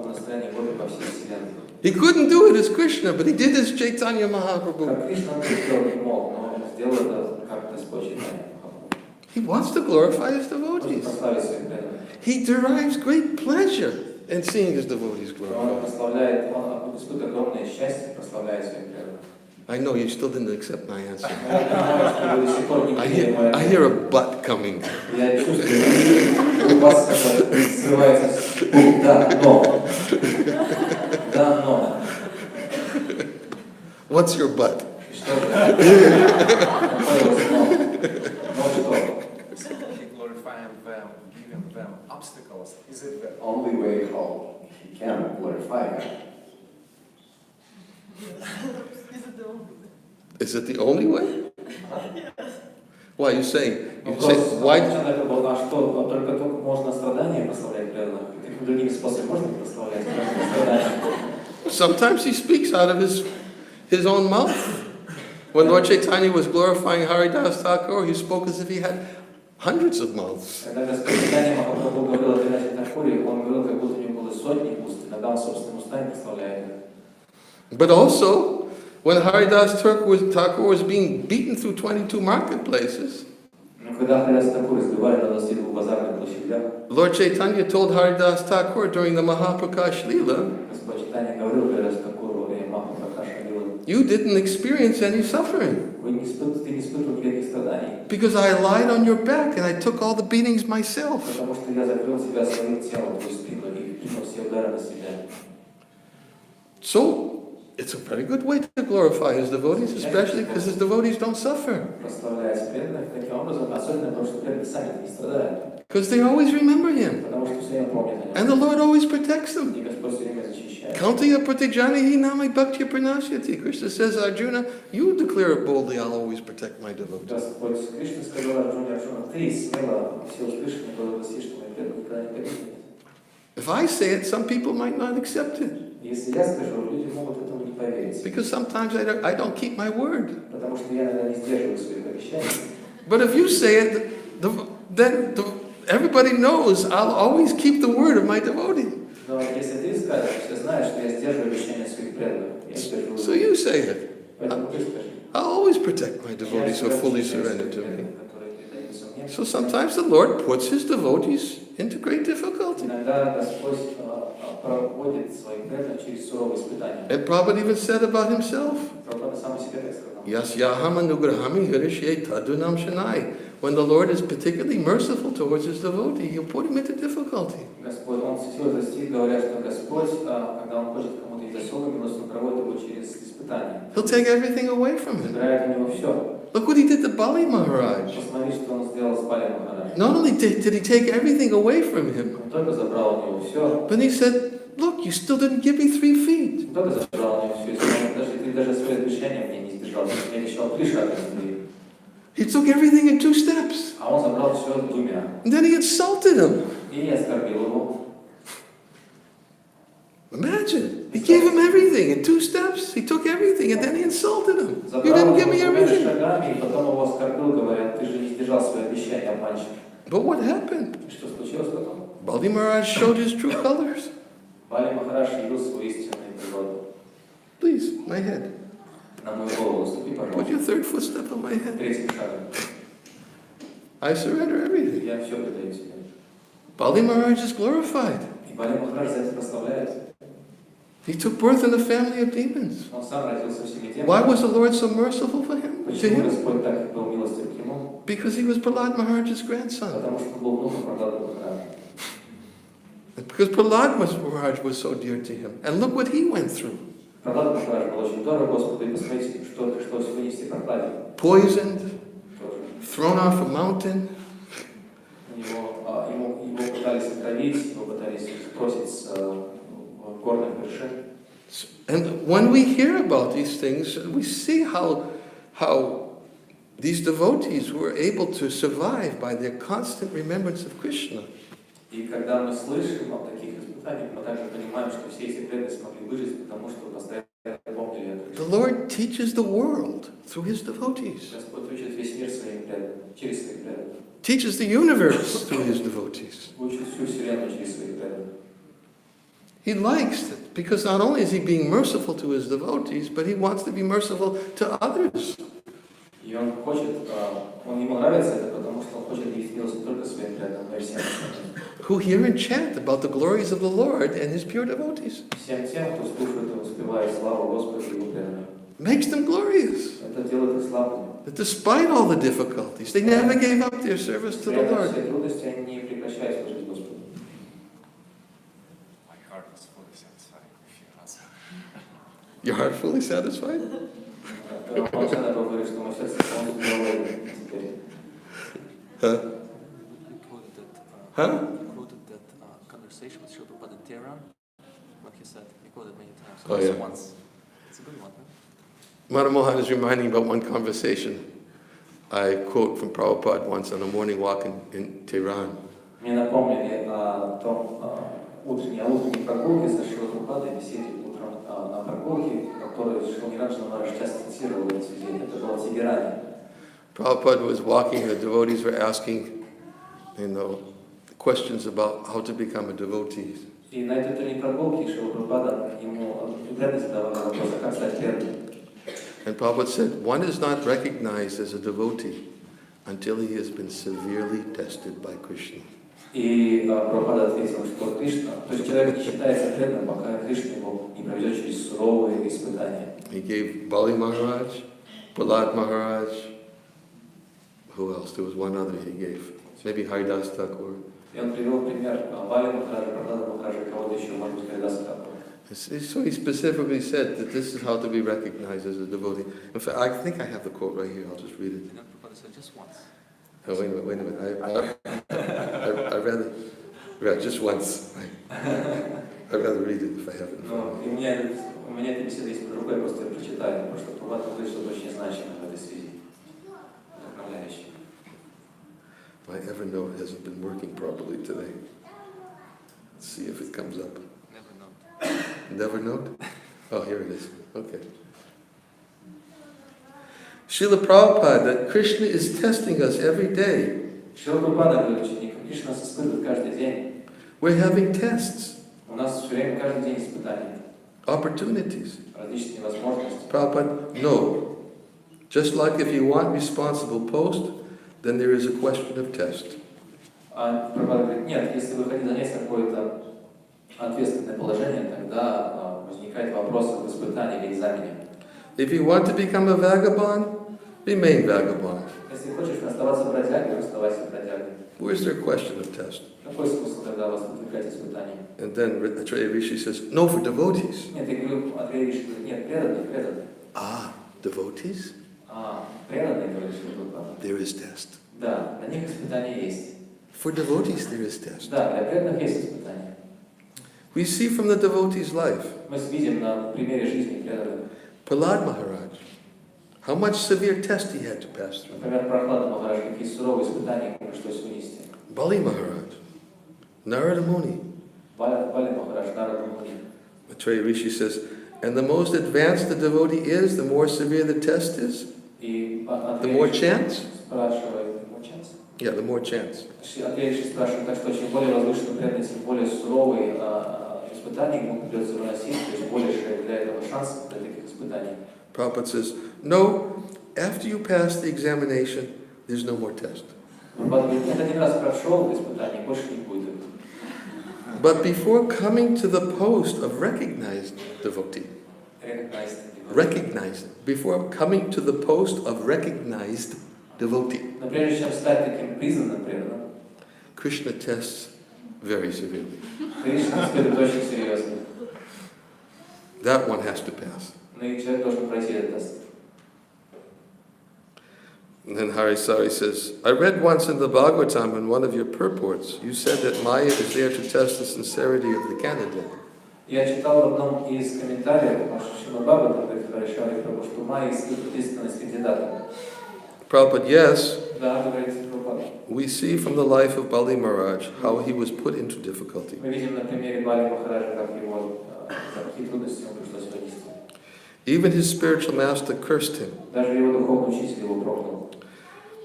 [SPEAKER 3] настроение гопи по всей вселенной.
[SPEAKER 1] He couldn't do it as Krishna, but he did as Chaitanya Mahaprabhu.
[SPEAKER 3] Как Кришна он сделать не мог, но он сделал это как Господь Чайтанья.
[SPEAKER 1] He wants to glorify his devotees.
[SPEAKER 3] Прославить своих преданных.
[SPEAKER 1] He derives great pleasure in seeing his devotees
[SPEAKER 3] Он
[SPEAKER 1] glorified.
[SPEAKER 3] прославляет, он испытывает огромное счастье, прославляя своих преданных.
[SPEAKER 1] I know you still didn't accept my answer.
[SPEAKER 3] Вы до сих пор не приняли мое
[SPEAKER 1] I hear a but coming.
[SPEAKER 3] Я чувствую, у вас срывается да, но. Да, но.
[SPEAKER 1] What's your but?
[SPEAKER 3] Что же? Но что?
[SPEAKER 5] Glorifying them, giving them obstacles. Is it the
[SPEAKER 4] Only way how he can glorify him.
[SPEAKER 1] Is it the only way? Why are you saying? You say,
[SPEAKER 3] Вопрос,
[SPEAKER 1] why?
[SPEAKER 3] это был, а что, только можно страдания прославлять преданных? Какими другими способами можно прославлять страдания?
[SPEAKER 1] Sometimes he speaks out of his own mouth. When Lord Chaitanya was glorifying Haridas Thakur, he spoke as if he had hundreds of mouths.
[SPEAKER 3] Когда Господь Чайтанья Махапрабху говорил о Дхруви Тхакуре, он говорил, как будто у него было сотни уст, иногда он собственными устами прославляет их.
[SPEAKER 1] But also, when Haridas Thakur was being beaten through 22 marketplaces,
[SPEAKER 3] Когда Хридас Тхакур избивали на 22 базарных площадях,
[SPEAKER 1] Lord Chaitanya told Haridas Thakur during the Mahaprakash Leela,
[SPEAKER 3] Господь Чайтанья говорил Хридас Тхакуру и Махапракаша Лилу,
[SPEAKER 1] you didn't experience any suffering
[SPEAKER 3] ты не испытывал никаких страданий,
[SPEAKER 1] because I lied on your back and I took all the beatings myself.
[SPEAKER 3] потому что я закрыл себя своим телом, твою спину, и принял все удары на себя.
[SPEAKER 1] So, it's a very good way to glorify his devotees, especially because his devotees don't suffer.
[SPEAKER 3] Прославляя преданных таким образом, особенно потому, что преданные сами не страдают,
[SPEAKER 1] Because they always remember him.
[SPEAKER 3] потому что все время помнят о
[SPEAKER 1] And
[SPEAKER 3] нем.
[SPEAKER 1] the Lord always protects them.
[SPEAKER 3] И Господь все время защищает.
[SPEAKER 1] Kauntiya pratijani namai bhakti pranashyati. Krishna says, Arjuna, you declare it boldly, I'll always protect my devotees.
[SPEAKER 3] Господь Кришна сказал Арджуне: Арджуна, ты смело все услышанное провозгласишь, что мои преданные никогда не погибнут.
[SPEAKER 1] If I say it, some people might not accept it.
[SPEAKER 3] Если я скажу, люди могут этому не поверить,
[SPEAKER 1] Because sometimes I don't keep my word.
[SPEAKER 3] потому что я иногда не сдерживаю своих обещаний.
[SPEAKER 1] But if you say it, then everybody knows I'll always keep the word of my devotee.
[SPEAKER 3] Но если ты скажешь, все знают, что я сдерживаю обещания своих преданных. Я сдерживаю.
[SPEAKER 1] So you say it.
[SPEAKER 3] Поэтому ты скажи.
[SPEAKER 1] I'll always protect my devotees who are fully surrendered to me. So sometimes the Lord puts his devotees into great difficulty.
[SPEAKER 3] Иногда Господь проводит своих преданных через суровые испытания.
[SPEAKER 1] And Prabhupada even said about himself,
[SPEAKER 3] Прабхупада сам о себе так сказал.
[SPEAKER 1] Yasyaham anugrahami hirishye tadunam shanai. When the Lord is particularly merciful towards his devotee, he'll put him into difficulty.
[SPEAKER 3] Господь, он цитирует этот стих, говоря, что Господь, когда он хочет кому-то из особой милости, он проводит его через испытания.
[SPEAKER 1] He'll take everything away from him.
[SPEAKER 3] Забирает у него все.
[SPEAKER 1] Look what he did to Bali Maharaj.
[SPEAKER 3] Посмотри, что он сделал с Бали Махараджем.
[SPEAKER 1] Not only did he take everything away from him,
[SPEAKER 3] Он только забрал у него все.
[SPEAKER 1] but he said, look, you still didn't give me 3 feet.
[SPEAKER 3] Он только забрал у него все. Ты даже свои обещания мне не сдержал. Я обещал 3 шага тебе.
[SPEAKER 1] He took everything in 2 steps.
[SPEAKER 3] А он забрал все 2.
[SPEAKER 1] And then he insulted him.
[SPEAKER 3] И не оскорбил его.
[SPEAKER 1] Imagine, he gave him everything in 2 steps. He took everything and then he insulted him. You didn't give me everything.
[SPEAKER 3] Шагами, и потом его оскорбил, говоря, ты же не сдержал свои обещания, обманщик.
[SPEAKER 1] But what happened?
[SPEAKER 3] И что случилось потом?
[SPEAKER 1] Bali Maharaj showed his true colors.
[SPEAKER 3] Бали Махарадж явил свою истинную природу.
[SPEAKER 1] Please, my head.
[SPEAKER 3] На мою голову ступи,
[SPEAKER 1] Put
[SPEAKER 3] пожалуйста.
[SPEAKER 1] your 3rd footstep on my head.
[SPEAKER 3] 3-м шагом.
[SPEAKER 1] I surrender everything.
[SPEAKER 3] Я все предаю тебе.
[SPEAKER 1] Bali Maharaj is glorified.
[SPEAKER 3] И Бали Махарадж за это прославляет.
[SPEAKER 1] He took birth in a family of demons.
[SPEAKER 3] Он сам родился в семье демонов.
[SPEAKER 1] Why was the Lord so merciful for him? To
[SPEAKER 3] Почему
[SPEAKER 1] him?
[SPEAKER 3] Господь так был милостив к нему?
[SPEAKER 1] Because he was Prahlad Maharaj's grandson.
[SPEAKER 3] Потому что он был внуком Прохлады Махараджа.
[SPEAKER 1] Because Prahlad Maharaj was so dear to him. And look what he went through.
[SPEAKER 3] Прохлада Махарадж был очень дорог Господу, и посмотрите, что вынести Прохладе.
[SPEAKER 1] Poisoned,
[SPEAKER 3] Тоже.
[SPEAKER 1] thrown off a mountain.
[SPEAKER 3] Его пытались отравить, его пытались сбросить с горных вершин.
[SPEAKER 1] And when we hear about these things, we see how these devotees were able to survive by their constant remembrance of Krishna.
[SPEAKER 3] И когда мы слышим о таких испытаниях, мы также понимаем, что все эти преданные смогли выжить, потому что постоянно помнили о Кришне.
[SPEAKER 1] The Lord teaches the world through his devotees.
[SPEAKER 3] Господь учит весь мир своим преданным, через своих преданных.
[SPEAKER 1] Teaches the universe through his devotees.
[SPEAKER 3] Учит всю вселенную через своих преданных.
[SPEAKER 1] He likes it because not only is he being merciful to his devotees, but he wants to be merciful to others.
[SPEAKER 3] И он хочет, ему нравится это, потому что он хочет явить милость только своим преданным, но и всем.
[SPEAKER 1] Who hear and chant about the glories of the Lord and his pure devotees.
[SPEAKER 3] Всем тем, кто слушает и воспевает славу Господа и его преданным.
[SPEAKER 1] Makes them glorious.
[SPEAKER 3] Это делает их славными.
[SPEAKER 1] That despite all the difficulties, they never gave up their service to the
[SPEAKER 3] Несмотря на
[SPEAKER 1] Lord.
[SPEAKER 3] все трудности, они не прекращают служить Господу.
[SPEAKER 5] My heart is fully satisfied with your answer.
[SPEAKER 1] Your heart fully satisfied?
[SPEAKER 3] Он всегда говорит, что мой сердце полностью доволен теперь.
[SPEAKER 1] Huh? Huh?
[SPEAKER 2] You quoted that conversation with Srila Prabhupada in Tehran, what he said. You quoted many times.
[SPEAKER 1] Oh,
[SPEAKER 2] Just
[SPEAKER 1] yeah.
[SPEAKER 2] once. It's a good one, huh?
[SPEAKER 1] Madhamohan is reminding about one conversation I quote from Prabhupada once on a morning walk in Tehran.
[SPEAKER 3] Мне напомнили о том утренней прогулке со Шрилой Прабхупадой, беседе утром на прогулке, которую Niranjana Maharaj часто цитировал в этой связи. Это было в Тегеране.
[SPEAKER 1] Prabhupada was walking, the devotees were asking, questions about how to become a devotee.
[SPEAKER 3] И на этой утренней прогулке Шрила Прабхупада ему преданно задавали вопрос, а как стать преданным?
[SPEAKER 1] And Prabhupada said, one is not recognized as a devotee until he has been severely tested by Krishna.
[SPEAKER 3] И Прабхупада ответил, что Кришна, то есть человек не считается преданным, пока Кришна его не проведет через суровые испытания.
[SPEAKER 1] He gave Bali Maharaj, Prahlad Maharaj, who else? There was one other he gave. Maybe Haridas Thakur.
[SPEAKER 3] И он привел пример Бали Махараджа, Прабхупада Махараджа, кого-то еще, может быть, Харидаса Тхакура.
[SPEAKER 1] So he specifically said that this is how to be recognized as a devotee. In fact, I think I have the quote right here. I'll just read it.
[SPEAKER 2] And then Prabhupada said just once.
[SPEAKER 1] Oh, wait a minute. I rather just once. I'd rather read it if I have it.
[SPEAKER 3] Но у меня эта беседа есть под рукой, просто я прочитаю, потому что Прабхупада говорит что-то очень значимое в этой связи. Вдохновляющее.
[SPEAKER 1] My Evernote hasn't been working properly today. Let's see if it comes up.
[SPEAKER 2] Never know.
[SPEAKER 1] Never note? Oh, here it is. Okay. Srila Prabhupada, that Krishna is testing us every day.
[SPEAKER 3] Шрила Прабхупада говорит ученикам, Кришна нас испытывает каждый день.
[SPEAKER 1] We're having tests.
[SPEAKER 3] Мы У нас все время, каждый день испытания.
[SPEAKER 1] Opportunities.
[SPEAKER 3] Различные возможности.
[SPEAKER 1] Prabhupada, no. Just like if you want responsible post, then there is a question of test.
[SPEAKER 3] А Прабхупада говорит, нет, если вы хотите занять какое-то ответственное положение, тогда возникает вопрос об испытании или экзамене.
[SPEAKER 1] If you want to become a vagabond, remain vagabond.
[SPEAKER 3] Если хочешь оставаться бродягой, оставайся бродягой.
[SPEAKER 1] Where's their question of test?
[SPEAKER 3] Какой смысл тогда вас подвергать испытаниям?
[SPEAKER 1] And then Atreya Rishi says, no, for devotees.
[SPEAKER 3] Нет, я говорю, Андрей Ильич говорит, нет, преданные.
[SPEAKER 1] Ah, devotees?
[SPEAKER 3] Преданные, говорит, что Прабхупада.
[SPEAKER 1] There is test.
[SPEAKER 3] Да, для них испытания есть.
[SPEAKER 1] For devotees, there is test.
[SPEAKER 3] Да, для преданных есть испытания.
[SPEAKER 1] We see from the devotee's life,
[SPEAKER 3] Мы видим на примере жизни преданных.
[SPEAKER 1] Prahlad Maharaj, how much severe test he had to pass through.
[SPEAKER 3] Например, Прохлада Махарадж, какие суровые испытания ему пришлось вынести.
[SPEAKER 1] Bali Maharaj, Narada Muni.
[SPEAKER 3] Бали Махарадж, Нарада Муни.
[SPEAKER 1] Atreya Rishi says, and the most advanced the devotee is, the more severe the test is,
[SPEAKER 3] И
[SPEAKER 1] the more chance.
[SPEAKER 3] спрашивает, chance?
[SPEAKER 1] Yeah, the more chance.
[SPEAKER 3] Андрей Ильич спрашивает, так что чем более возвышенный преданный, тем более суровые испытания ему придется выносить, то есть больше для этого шанс для таких испытаний.
[SPEAKER 1] Prabhupada says, no, after you pass the examination, there's no more test.
[SPEAKER 3] Прабхупада говорит, нет, один раз прошел испытание, больше не будет.
[SPEAKER 1] But before coming to the post of recognized devotee, before coming to the post of recognized devotee,
[SPEAKER 3] Но прежде чем стать таким признанным преданным,
[SPEAKER 1] Krishna tests very severely.
[SPEAKER 3] Кришна испытывает очень серьезно.
[SPEAKER 1] That one has to pass.
[SPEAKER 3] Но и человек должен пройти этот тест.
[SPEAKER 1] And then Harisari says, I read once in the Bhagavatam in one of your purports, you said that Maya is there to test the sincerity of the candidate.
[SPEAKER 3] Я читал в одном из комментариев Шримад Бхагаватам, говорит Шри Прабhu, что Майя испытывает искренность кандидата.
[SPEAKER 1] Prabhupada, yes,
[SPEAKER 3] Да, говорит Прабхупада.
[SPEAKER 1] we see from the life of Bali Maharaj how he was put into difficulty.
[SPEAKER 3] Мы видим на примере Бали Махараджа, как его какие трудности ему пришлось вынести.
[SPEAKER 1] Even his spiritual master cursed him.
[SPEAKER 3] Даже его духовный учитель его проклал.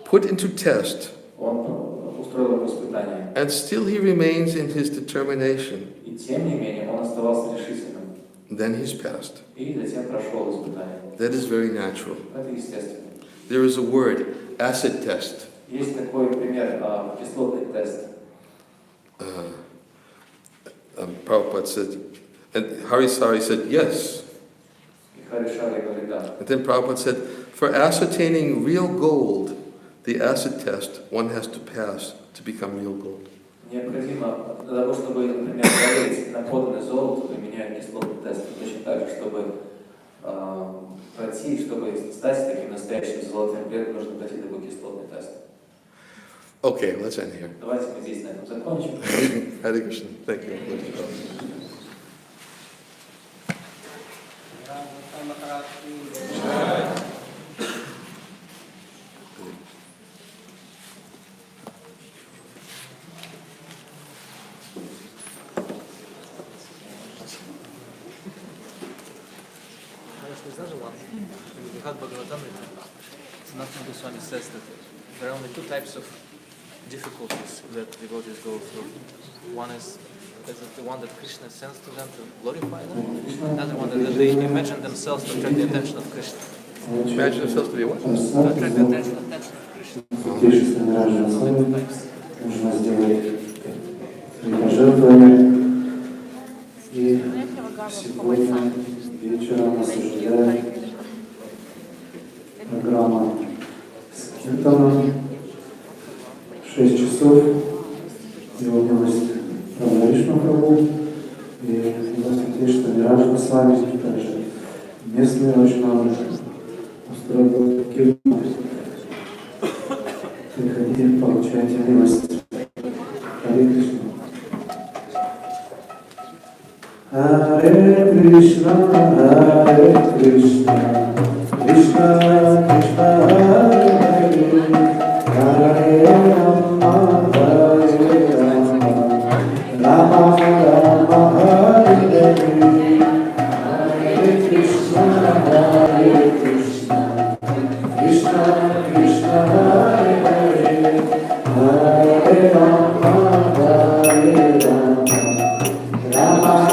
[SPEAKER 1] Put into test,
[SPEAKER 3] Он устроил ему испытание.
[SPEAKER 1] and still he remains in his determination.
[SPEAKER 3] И тем не менее он оставался решительным.
[SPEAKER 1] Then he's passed.
[SPEAKER 3] И затем прошел испытание.
[SPEAKER 1] That is very natural.
[SPEAKER 3] Это естественно.
[SPEAKER 1] There is a word, acid test.
[SPEAKER 3] Есть такой пример, кислотный тест.
[SPEAKER 1] Prabhupada said, and Harisari said, yes.
[SPEAKER 3] И Харишари говорит, да.
[SPEAKER 1] And then Prabhupada said, for ascertaining real gold, the acid test one has to pass to become real gold.
[SPEAKER 3] Необходимо для того, чтобы, например, проверить на поданное золото, применяют кислотный тест. Точно так же, чтобы пройти, чтобы стать таким настоящим золотым преданным, нужно пройти такой кислотный тест.
[SPEAKER 1] Okay, let's end here.
[SPEAKER 3] Давайте мы здесь на этом закончим.
[SPEAKER 1] Hare Krishna. Thank you.
[SPEAKER 2] Niranjana Swami says that there are only two types of difficulties that devotees go through. One is the one that Krishna sends to them to glorify them. Another one that they imagine themselves to attract the attention of Krishna.
[SPEAKER 1] Imagine themselves to be what?
[SPEAKER 2] To attract the attention of Krishna.
[SPEAKER 6] Фактически Niranjana Swami нужно сделать пожертвование. И сегодня вечером нас ожидает программа Symptom в 6 часов. Его милость Владивосток Прабhu и его святейшество Niranjana Swami, также местные вайшнавы устроили киртан. Приходите, получайте милость. Харе Кришна. Харе Кришна, Харе Кришна, Кришна Кришна, Харе Харе, Харе Рама, Харе Рама, Рама Рама, Харе Харе, Харе Кришна, Харе Кришна, Кришна Кришна, Харе Харе, Харе Рама, Харе Рама, Рама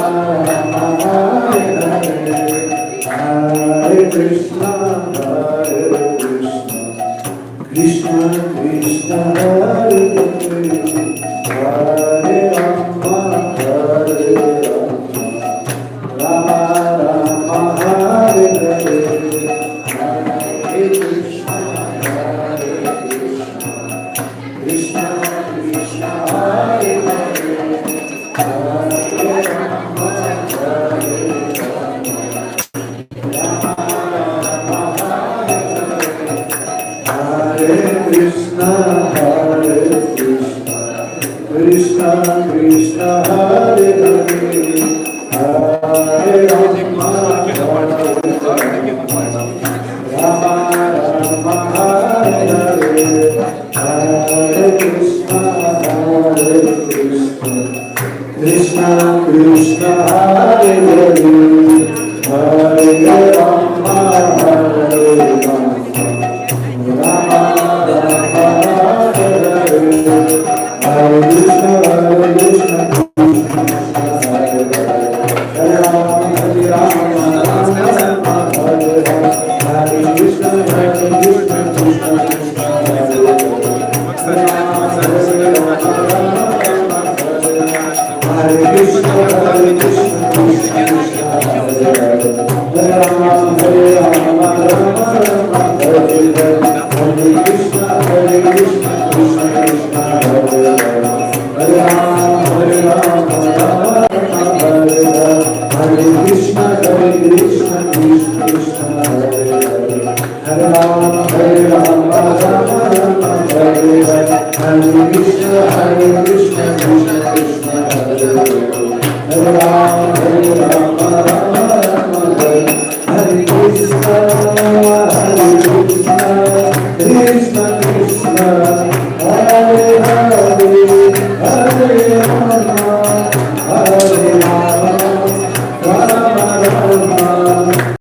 [SPEAKER 6] Krishna Krishna Hare Hare Hare Rama Hare Rama Rama Hare Hare Hare Krishna Krishna Krishna Hare Hare Hare Rama Hare Hare Krishna, Hare Krishna, Krishna Krishna, Hare Hare, Hare Rama, Rama Rama, Hare Hare, Hare Krishna, Hare Krishna, Krishna Krishna, Hare Hare, Hare Rama, Hare Rama. Rama Rama Hare Hare Hare Krishna Hare Krishna Hare Hare Hare Rama Hare Rama Rama Rama Hare Hare Hare Krishna Hare Krishna Krishna Krishna Hare Hare Hare Rama Hare Rama Rama Rama Hare Hare Krishna Hare Krishna Krishna Krishna Hare Hare Hare Rama Hare Rama Rama Rama Hare Hare Hare Krishna, Hare Krishna, Krishna Krishna, Hare Hare, Hare Rama, Rama Rama, Hare Hare, Hare Krishna, Hare Krishna, Krishna Krishna, Hare Hare, Hare Rama, Rama Rama, Hare Hare, Hare Krishna, Hare Krishna, Krishna Krishna, Hare Hare, Hare Rama, Rama Rama, Hare Krishna, Hare Krishna. Krishna Krishna Hare Hare Hare Rama